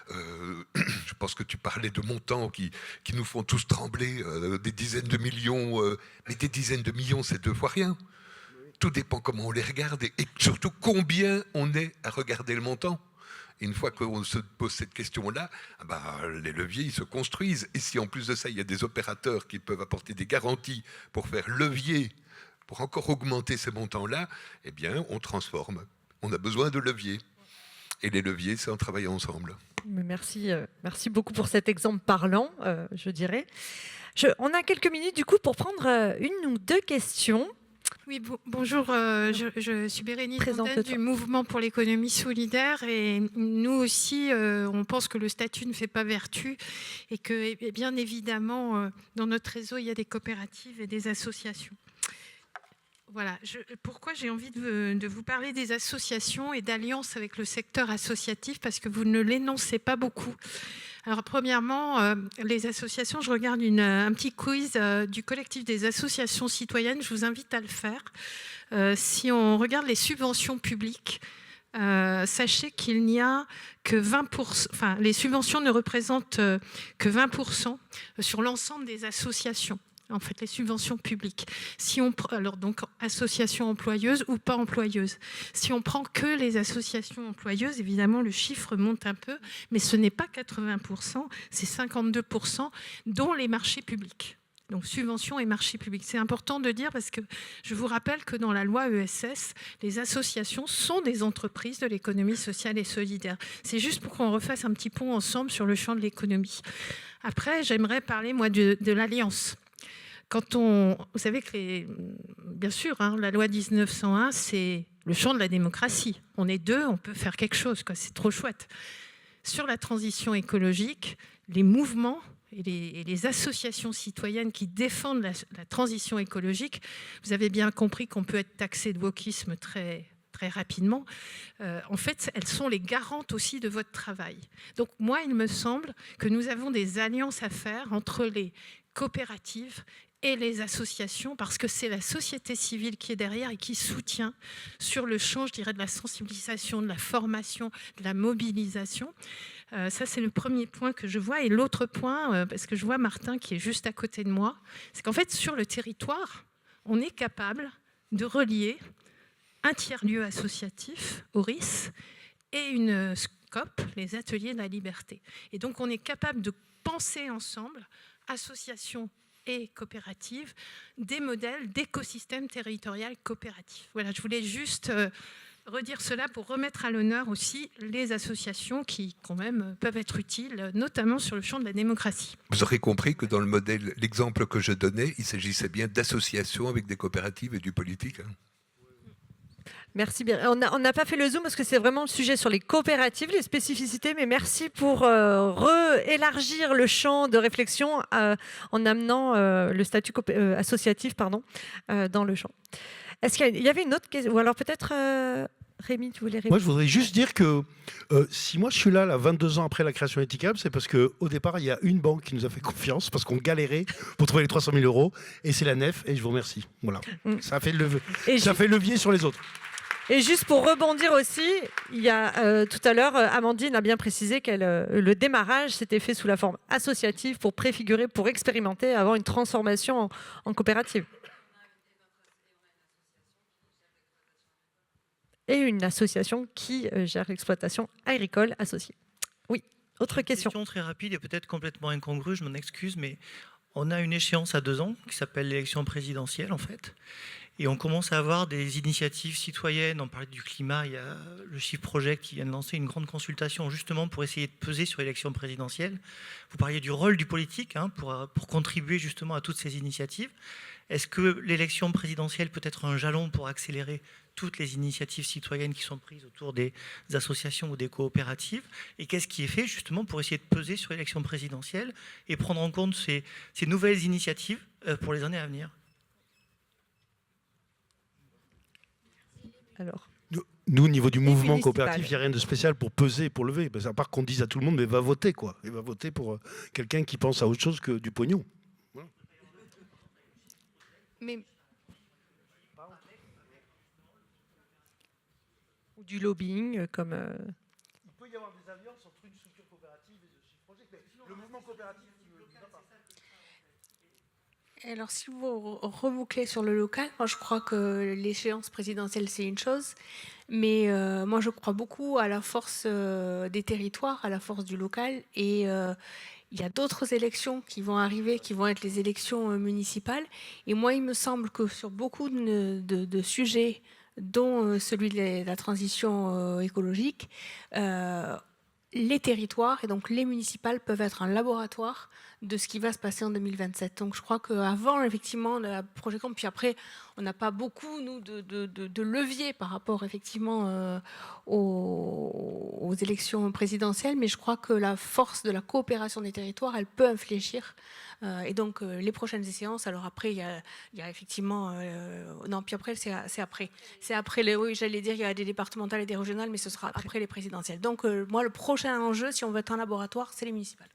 Speaker 7: Je pense que tu parlais de montants qui nous font tous trembler, des dizaines de millions, mais des dizaines de millions, c'est 2 fois rien. Tout dépend comment on les regarde et surtout combien on est à regarder le montant. Et une fois qu'on se pose cette question-là, les leviers ils se construisent. Et si en plus de ça, il y a des opérateurs qui peuvent apporter des garanties pour faire levier, pour encore augmenter ces montants-là, eh bien, on transforme. On a besoin de leviers. Et les leviers, c'est en travaillant ensemble.
Speaker 1: Merci beaucoup pour cet exemple parlant, je dirais. On a quelques minutes du coup pour prendre 1 ou 2 questions.
Speaker 8: Oui, bonjour, je suis Bérénice
Speaker 1: Présente-toi.
Speaker 8: Fontaine du Mouvement pour l'économie solidaire et nous aussi, on pense que le statut ne fait pas vertu et que bien évidemment, dans notre réseau, il y a des coopératives et des associations. Voilà, pourquoi j'ai envie de vous parler des associations et d'alliance avec le secteur associatif, parce que vous ne l'énoncez pas beaucoup. Alors premièrement, les associations, je regarde un petit quiz du collectif des associations citoyennes, je vous invite à le faire. Si on regarde les subventions publiques, sachez qu'il n'y a que 20%, enfin les subventions ne représentent que 20% sur l'ensemble des associations. En fait, les subventions publiques. Alors donc, associations employeuses ou pas employeuses. Si on prend que les associations employeuses, évidemment, le chiffre monte un peu, mais ce n'est pas 80%, c'est 52%, dont les marchés publics. Donc, subventions et marchés publics. C'est important de dire parce que je vous rappelle que dans la loi ESS, les associations sont des entreprises de l'économie sociale et solidaire. C'est juste pour qu'on refasse un petit pont ensemble sur le champ de l'économie. Après, j'aimerais parler, moi, de l'alliance. Vous savez que, bien sûr, la loi 1901, c'est le champ de la démocratie. On est deux, on peut faire quelque chose, quoi. C'est trop chouette. Sur la transition écologique, les mouvements et les associations citoyennes qui défendent la transition écologique, vous avez bien compris qu'on peut être taxé de wokisme très rapidement. En fait, elles sont les garantes aussi de votre travail. Donc moi, il me semble que nous avons des alliances à faire entre les coopératives et les associations, parce que c'est la société civile qui est derrière et qui soutient sur le champ, je dirais, de la sensibilisation, de la formation, de la mobilisation. Ça, c'est le premier point que je vois. Et l'autre point, parce que je vois Martin qui est juste à côté de moi, c'est qu'en fait, sur le territoire, on est capable de relier un tiers-lieu associatif, ORIS, et une SCOP, les Ateliers de la Liberté. Et donc, on est capable de penser ensemble, associations et coopératives, des modèles d'écosystème territorial coopératif. Voilà, je voulais juste redire cela pour remettre à l'honneur aussi les associations qui, quand même, peuvent être utiles, notamment sur le champ de la démocratie.
Speaker 7: Vous aurez compris que dans le modèle, l'exemple que je donnais, il s'agissait bien d'associations avec des coopératives et du politique.
Speaker 1: Merci bien. On n'a pas fait le zoom parce que c'est vraiment le sujet sur les coopératives, les spécificités, mais merci pour élargir le champ de réflexion en amenant le statut associatif dans le champ. Est-ce qu'il y avait une autre question? Ou alors peut-être Rémi, tu voulais répondre?
Speaker 6: Moi, je voudrais juste dire que si moi je suis là 22 ans après la création d'Ethicable, c'est parce qu'au départ, il y a une banque qui nous a fait confiance, parce qu'on galérait pour trouver les 300 000 €, et c'est la Nef, et je vous remercie. Voilà. Ça a fait levier sur les autres.
Speaker 1: Et juste pour rebondir aussi, il y a tout à l'heure, Amandine a bien précisé que le démarrage s'était fait sous la forme associative pour préfigurer, pour expérimenter, avoir une transformation en coopérative. Et une association qui gère l'exploitation agricole associée. Oui, autre question.
Speaker 9: Une question très rapide et peut-être complètement incongrue, je m'en excuse, mais on a une échéance à 2 ans qui s'appelle l'élection présidentielle en fait. Et on commence à avoir des initiatives citoyennes. On parlait du climat, il y a le Shift Project qui vient de lancer une grande consultation justement pour essayer de peser sur l'élection présidentielle. Vous parliez du rôle du politique pour contribuer justement à toutes ces initiatives. Est-ce que l'élection présidentielle peut être un jalon pour accélérer toutes les initiatives citoyennes qui sont prises autour des associations ou des coopératives? Et qu'est-ce qui est fait justement pour essayer de peser sur l'élection présidentielle et prendre en compte ces nouvelles initiatives pour les années à venir?
Speaker 1: Alors,
Speaker 6: nous, au niveau du mouvement
Speaker 1: municipales.
Speaker 6: coopératif, il n'y a rien de spécial pour peser, pour lever. À part qu'on dise à tout le monde, mais va voter, quoi. Et va voter pour quelqu'un qui pense à autre chose que du pognon. Voilà.
Speaker 5: Mais
Speaker 1: ou du lobbying, comme...
Speaker 6: Il peut y avoir des alliances entre une structure coopérative et le Shift Project, mais le mouvement coopératif ne va pas.
Speaker 5: alors, si vous rebouclez sur le local, moi je crois que l'échéance présidentielle c'est une chose, mais moi je crois beaucoup à la force des territoires, à la force du local, et il y a d'autres élections qui vont arriver, qui vont être les élections municipales, et moi il me semble que sur beaucoup de sujets, dont celui de la transition écologique, les territoires et donc les municipales peuvent être un laboratoire de ce qui va se passer en 2027. Donc je crois qu'avant, effectivement, la projection, puis après, on n'a pas beaucoup, nous, de levier par rapport, effectivement, aux élections présidentielles, mais je crois que la force de la coopération des territoires, elle peut infléchir. Et donc, les prochaines échéances, alors après, il y a effectivement... non, puis après, c'est après. C'est après, oui, j'allais dire, il y a des départementales et des régionales, mais ce sera après les présidentielles. Donc, moi, le prochain enjeu, si on veut être un laboratoire, c'est les municipales.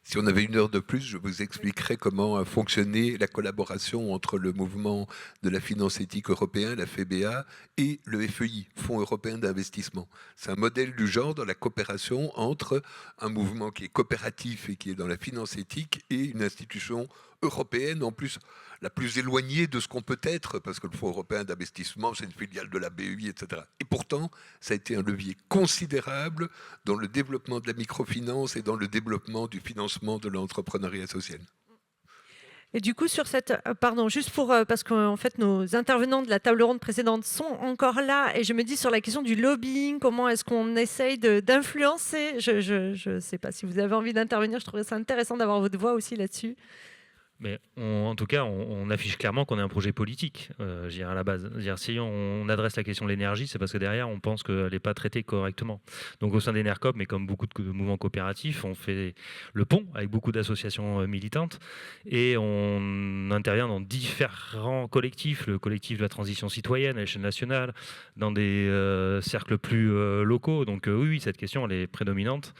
Speaker 7: Si on avait 1 heure de plus, je vous expliquerai comment a fonctionné la collaboration entre le mouvement de la finance éthique européen, la FEBA, et le FEI, Fonds européen d'investissement. C'est un modèle du genre dans la coopération entre un mouvement qui est coopératif et qui est dans la finance éthique et une institution européenne, en plus la plus éloignée de ce qu'on peut être, parce que le Fonds européen d'investissement, c'est une filiale de la BEI, etc. Et pourtant, ça a été un levier considérable dans le développement de la microfinance et dans le développement du financement de l'entrepreneuriat social.
Speaker 1: Et du coup, sur cette... pardon, juste pour... parce qu'en fait, nos intervenants de la table ronde précédente sont encore là, et je me dis sur la question du lobbying, comment est-ce qu'on essaye d'influencer. Je ne sais pas si vous avez envie d'intervenir, je trouverais ça intéressant d'avoir votre voix aussi là-dessus.
Speaker 2: Mais en tout cas, on affiche clairement qu'on est un projet politique, à la base. Si on adresse la question de l'énergie, c'est parce que derrière, on pense qu'elle n'est pas traitée correctement. Donc au sein d'Enercop, mais comme beaucoup de mouvements coopératifs, on fait le pont avec beaucoup d'associations militantes et on intervient dans différents collectifs, le collectif de la transition citoyenne à l'échelle nationale, dans des cercles plus locaux. Donc oui, cette question, elle est prédominante.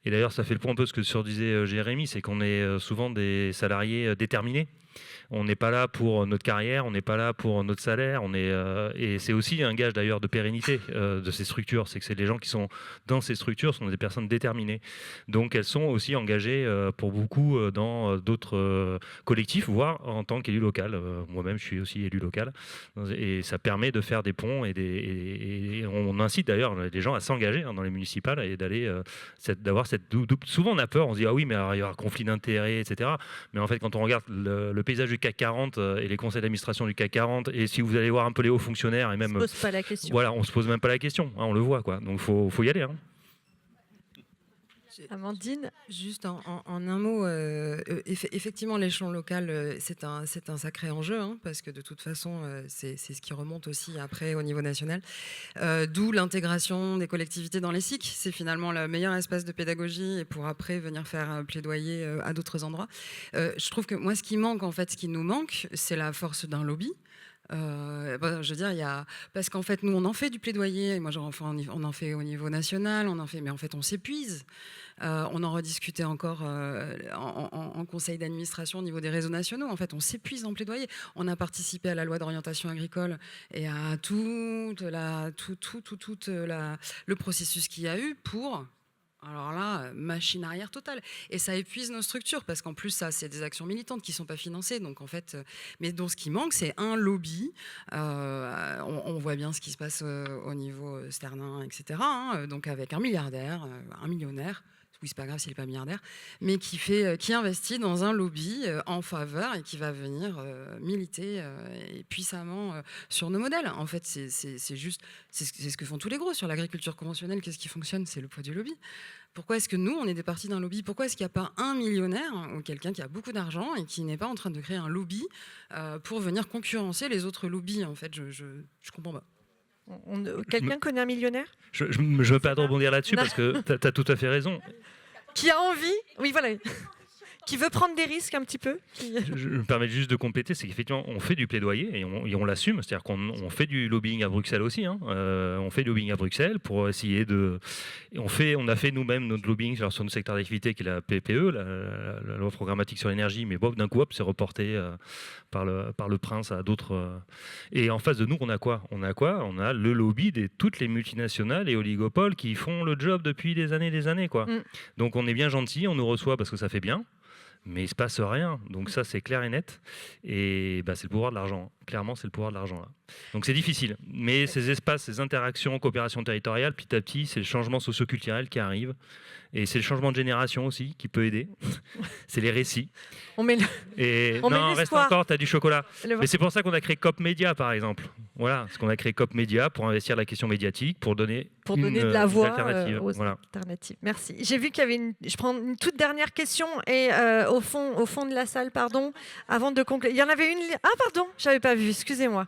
Speaker 2: Et d'ailleurs, ça fait le point un peu ce que disait Jérémy, c'est qu'on est souvent des salariés déterminés. On n'est pas là pour notre carrière, on n'est pas là pour notre salaire. Et c'est aussi un gage d'ailleurs de pérennité de ces structures. C'est que c'est les gens qui sont dans ces structures sont des personnes déterminées. Donc elles sont aussi engagées pour beaucoup dans d'autres collectifs, voire en tant qu'élu local. Moi-même, je suis aussi élu local. Et ça permet de faire des ponts et on incite d'ailleurs les gens à s'engager dans les municipales et d'avoir cette... Souvent on a peur, on se dit ah oui, mais alors, il y aura conflit d'intérêts, etc. Mais en fait, quand on regarde le paysage du CAC 40 et les conseils d'administration du CAC 40, et si vous allez voir un peu les hauts fonctionnaires, et même,
Speaker 1: on se pose pas la question.
Speaker 2: Voilà, on se pose même pas la question, on le voit, quoi. Donc faut y aller.
Speaker 1: Amandine,
Speaker 3: juste en un mot, effectivement, l'échelon local, c'est un sacré enjeu, parce que de toute façon, c'est ce qui remonte aussi après au niveau national. D'où l'intégration des collectivités dans les SIC. C'est finalement le meilleur espace de pédagogie et pour après venir faire plaidoyer à d'autres endroits. Je trouve que moi, ce qui manque, en fait, ce qui nous manque, c'est la force d'un lobby. Je veux dire, parce qu'en fait, nous, on en fait du plaidoyer. Et moi, on en fait au niveau national, mais en fait, on s'épuise. On en rediscutait encore en conseil d'administration au niveau des réseaux nationaux. En fait, on s'épuise en plaidoyer. On a participé à la loi d'orientation agricole et à tout le processus qu'il y a eu pour... Alors là, machine arrière totale. Et ça épuise nos structures, parce qu'en plus, ça, c'est des actions militantes qui ne sont pas financées. Donc, en fait, mais donc, ce qui manque, c'est un lobby. On voit bien ce qui se passe au niveau Sternin, etc. Donc, avec un milliardaire, un millionnaire. Oui, c'est pas grave s'il n'est pas milliardaire, mais qui investit dans un lobby en faveur et qui va venir militer puissamment sur nos modèles. En fait, c'est ce que font tous les gros sur l'agriculture conventionnelle. Qu'est-ce qui fonctionne? C'est le poids du lobby. Pourquoi est-ce que nous, on est des partis d'un lobby? Pourquoi est-ce qu'il n'y a pas un millionnaire ou quelqu'un qui a beaucoup d'argent et qui n'est pas en train de créer un lobby pour venir concurrencer les autres lobbies? En fait, je comprends pas.
Speaker 1: Quelqu'un connaît un millionnaire?
Speaker 2: Je ne veux pas rebondir là-dessus parce que tu as tout à fait raison.
Speaker 1: Qui a envie? Oui, voilà. Qui veut prendre des risques un petit peu?
Speaker 2: Je me permets juste de compléter, c'est qu'effectivement, on fait du plaidoyer et on l'assume. C'est-à-dire qu'on fait du lobbying à Bruxelles aussi. On fait du lobbying à Bruxelles pour essayer de... On a fait nous-mêmes notre lobbying sur notre secteur d'activité qui est la PPE, la loi programmatique sur l'énergie, mais d'un coup, c'est reporté par le prince à d'autres... Et en face de nous, on a quoi? On a le lobby de toutes les multinationales et oligopoles qui font le job depuis des années, quoi. Donc on est bien gentil, on nous reçoit parce que ça fait bien. Mais il ne se passe rien. Donc ça, c'est clair et net. Et c'est le pouvoir de l'argent. Clairement, c'est le pouvoir de l'argent, là. Donc c'est difficile. Mais ces espaces, ces interactions, coopération territoriale, petit à petit, c'est le changement socio-culturel qui arrive. Et c'est le changement de génération aussi qui peut aider. C'est les récits.
Speaker 1: On met
Speaker 2: reste encore, tu as du chocolat. Mais c'est pour ça qu'on a créé COP Média, par exemple. Voilà, parce qu'on a créé COP Média pour investir la question médiatique, pour donner
Speaker 1: de la voix
Speaker 2: alternative.
Speaker 1: aux
Speaker 2: Voilà.
Speaker 1: alternatives. Merci. J'ai vu qu'il y avait je prends une toute dernière question et au fond de la salle, pardon, avant de conclure. Il y en avait une. Ah pardon, j'avais pas vu. Excusez-moi.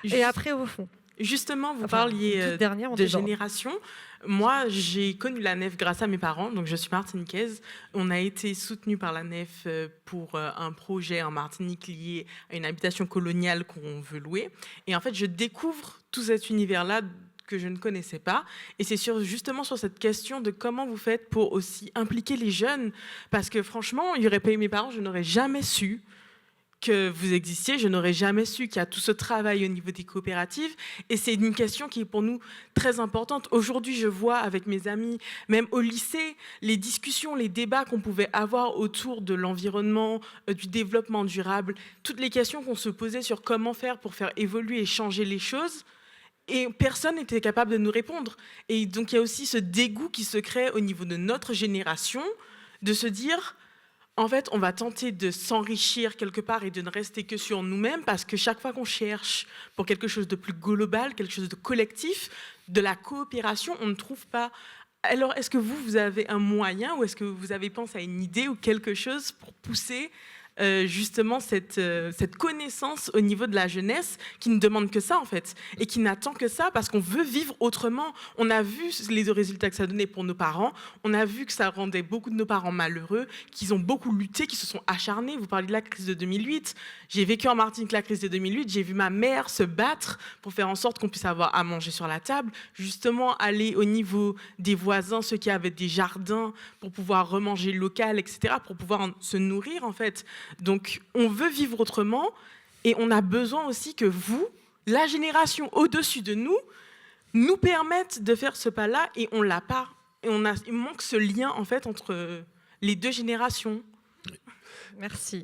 Speaker 1: Et après au fond.
Speaker 10: Justement, vous
Speaker 1: Enfin,
Speaker 10: parliez
Speaker 1: toute dernière, on
Speaker 10: de
Speaker 1: est dans-
Speaker 10: génération. Moi, j'ai connu la nef grâce à mes parents, donc je suis martiniquaise. On a été soutenu par la nef pour un projet en Martinique lié à une habitation coloniale qu'on veut louer. Et en fait, je découvre tout cet univers-là que je ne connaissais pas. Et c'est justement sur cette question de comment vous faites pour aussi impliquer les jeunes. Parce que franchement, il n'y aurait pas eu mes parents, je n'aurais jamais su que vous existiez, je n'aurais jamais su qu'il y a tout ce travail au niveau des coopératives. Et c'est une question qui est pour nous très importante. Aujourd'hui, je vois avec mes amis, même au lycée, les discussions, les débats qu'on pouvait avoir autour de l'environnement, du développement durable, toutes les questions qu'on se posait sur comment faire pour faire évoluer et changer les choses. Et personne n'était capable de nous répondre. Et donc, il y a aussi ce dégoût qui se crée au niveau de notre génération, de se dire... En fait, on va tenter de s'enrichir quelque part et de ne rester que sur nous-mêmes parce que chaque fois qu'on cherche pour quelque chose de plus global, quelque chose de collectif, de la coopération, on ne trouve pas. Alors, est-ce que vous avez un moyen ou est-ce que vous avez pensé à une idée ou quelque chose pour pousser justement cette connaissance au niveau de la jeunesse qui ne demande que ça en fait et qui n'attend que ça parce qu'on veut vivre autrement. On a vu les résultats que ça donnait pour nos parents, on a vu que ça rendait beaucoup de nos parents malheureux, qu'ils ont beaucoup lutté, qu'ils se sont acharnés. Vous parlez de la crise de 2008, j'ai vécu en Martinique la crise de 2008, j'ai vu ma mère se battre pour faire en sorte qu'on puisse avoir à manger sur la table, justement aller au niveau des voisins, ceux qui avaient des jardins pour pouvoir remanger local, etc., pour pouvoir se nourrir en fait. Donc, on veut vivre autrement et on a besoin aussi que vous, la génération au-dessus de nous permette de faire ce pas-là et on l'a pas. Et il manque ce lien en fait entre les deux générations.
Speaker 1: Merci.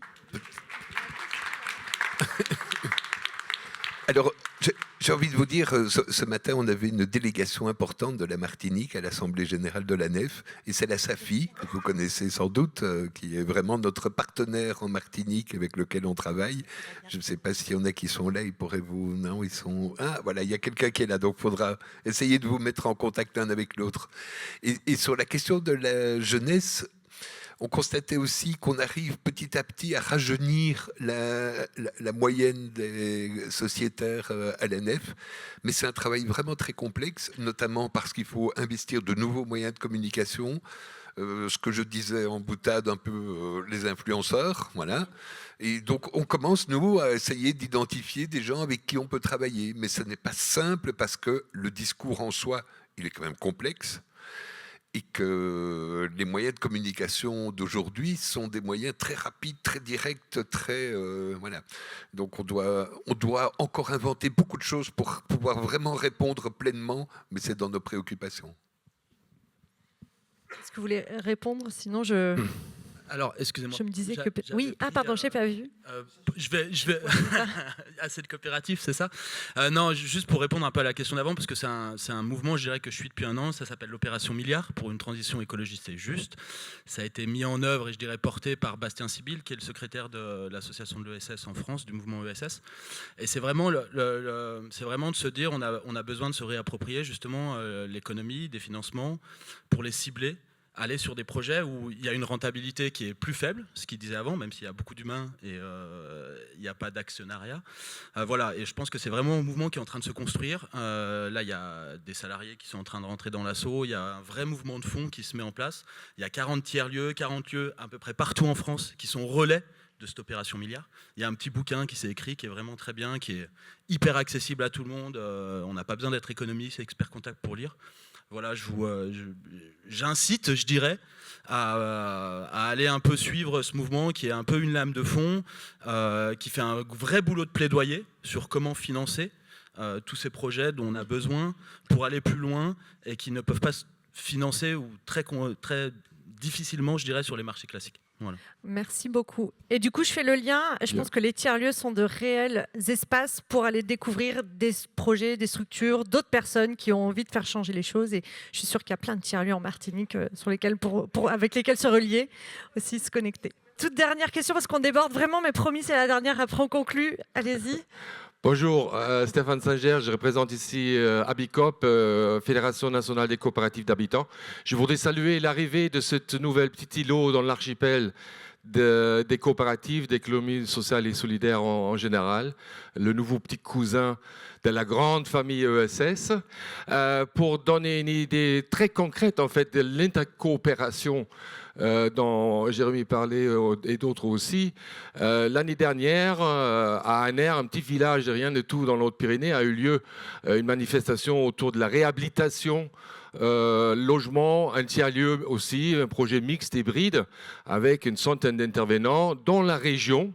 Speaker 7: Alors, j'ai envie de vous dire, ce matin, on avait une délégation importante de la Martinique à l'Assemblée générale de la Nef, et c'est la SAFI, que vous connaissez sans doute, qui est vraiment notre partenaire en Martinique avec lequel on travaille. Je ne sais pas s'il y en a qui sont là, ils pourraient vous... Non, ils sont... Ah, voilà, il y a quelqu'un qui est là, donc il faudra essayer de vous mettre en contact l'un avec l'autre. Et sur la question de la jeunesse, on constatait aussi qu'on arrive petit à petit à rajeunir la moyenne des sociétaires à la Nef, mais c'est un travail vraiment très complexe, notamment parce qu'il faut investir de nouveaux moyens de communication, ce que je disais en boutade un peu les influenceurs, voilà. Et donc on commence, nous, à essayer d'identifier des gens avec qui on peut travailler, mais ce n'est pas simple parce que le discours en soi, il est quand même complexe, et que les moyens de communication d'aujourd'hui sont des moyens très rapides, très directs, très... voilà. Donc on doit encore inventer beaucoup de choses pour pouvoir vraiment répondre pleinement, mais c'est dans nos préoccupations.
Speaker 1: Est-ce que vous voulez répondre? Sinon, je...
Speaker 11: Alors, excusez-moi.
Speaker 1: Je me disais que... Oui, pardon, je n'ai pas vu.
Speaker 11: Je vais... Assez de coopératif, c'est ça? Non, juste pour répondre un peu à la question d'avant, parce que c'est un mouvement, je dirais, que je suis depuis un an. Ça s'appelle l'Opération Milliard pour une transition écologiste et juste. Ça a été mis en œuvre et je dirais porté par Bastien Sibyl, qui est le secrétaire de l'association de l'ESS en France, du mouvement ESS. Et c'est vraiment, c'est vraiment de se dire on a besoin de se réapproprier justement l'économie, des financements, pour les cibler, aller sur des projets où il y a une rentabilité qui est plus faible, ce qu'il disait avant, même s'il y a beaucoup d'humains et il n'y a pas d'actionnariat. Voilà, et je pense que c'est vraiment un mouvement qui est en train de se construire. Là, il y a des salariés qui sont en train de rentrer dans l'assaut, il y a un vrai mouvement de fond qui se met en place. Il y a 40 tiers-lieux, 40 lieux à peu près partout en France qui sont relais de cette opération Milliard. Il y a un petit bouquin qui s'est écrit, qui est vraiment très bien, qui est hyper accessible à tout le monde. On n'a pas besoin d'être économiste, expert comptable pour lire. Voilà, j'incite, je dirais, à aller un peu suivre ce mouvement qui est un peu une lame de fond, qui fait un vrai boulot de plaidoyer sur comment financer tous ces projets dont on a besoin pour aller plus loin et qui ne peuvent pas se financer ou très difficilement, je dirais, sur les marchés classiques. Voilà.
Speaker 1: Merci beaucoup. Et du coup, je fais le lien. Je pense que les tiers-lieux sont de réels espaces pour aller découvrir des projets, des structures, d'autres personnes qui ont envie de faire changer les choses. Et je suis sûre qu'il y a plein de tiers-lieux en Martinique sur lesquels avec lesquels se relier, aussi se connecter. Toute dernière question, parce qu'on déborde vraiment, mais promis, c'est la dernière. Après, on conclut. Allez-y.
Speaker 12: Bonjour, Stéphane Singer, je représente ici Abicop, Fédération nationale des coopératives d'habitants. Je voudrais saluer l'arrivée de cette nouvelle petite îlot dans l'archipel des coopératives, des économies sociales et solidaires en général, le nouveau petit cousin de la grande famille ESS, pour donner une idée très concrète en fait de l'intercoopération dont Jérémy parlait et d'autres aussi. L'année dernière, à Aner, un petit village de rien de tout dans l'Haute-Pyrénées, a eu lieu une manifestation autour de la réhabilitation logement, un tiers-lieu aussi, un projet mixte hybride avec une centaine d'intervenants dans la région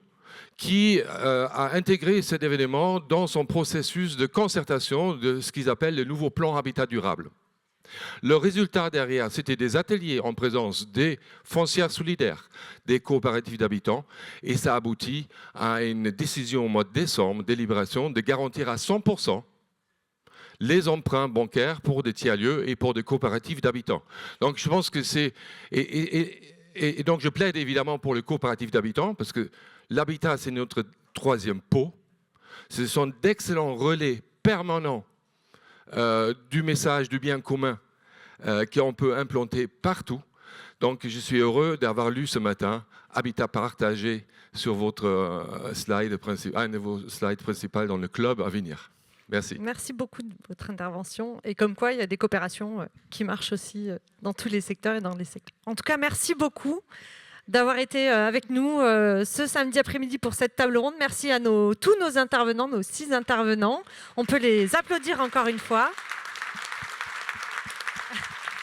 Speaker 12: qui a intégré cet événement dans son processus de concertation de ce qu'ils appellent le nouveau plan habitat durable. Le résultat derrière, c'était des ateliers en présence des foncières solidaires, des coopératives d'habitants, et ça aboutit à une décision au mois de décembre, délibération, de garantir à 100% les emprunts bancaires pour des tiers-lieux et pour des coopératives d'habitants. Donc je pense que c'est... Et donc je plaide évidemment pour les coopératives d'habitants, parce que l'habitat, c'est notre troisième pot. Ce sont d'excellents relais permanents du message du bien commun qu'on peut implanter partout. Donc je suis heureux d'avoir lu ce matin Habitat partagé sur votre slide un de vos slides principaux dans le club à venir. Merci.
Speaker 1: Merci beaucoup de votre intervention. Et comme quoi, il y a des coopérations qui marchent aussi dans tous les secteurs et dans les secteurs. En tout cas, merci beaucoup d'avoir été avec nous ce samedi après-midi pour cette table ronde. Merci à tous nos intervenants, nos 6 intervenants. On peut les applaudir encore une fois.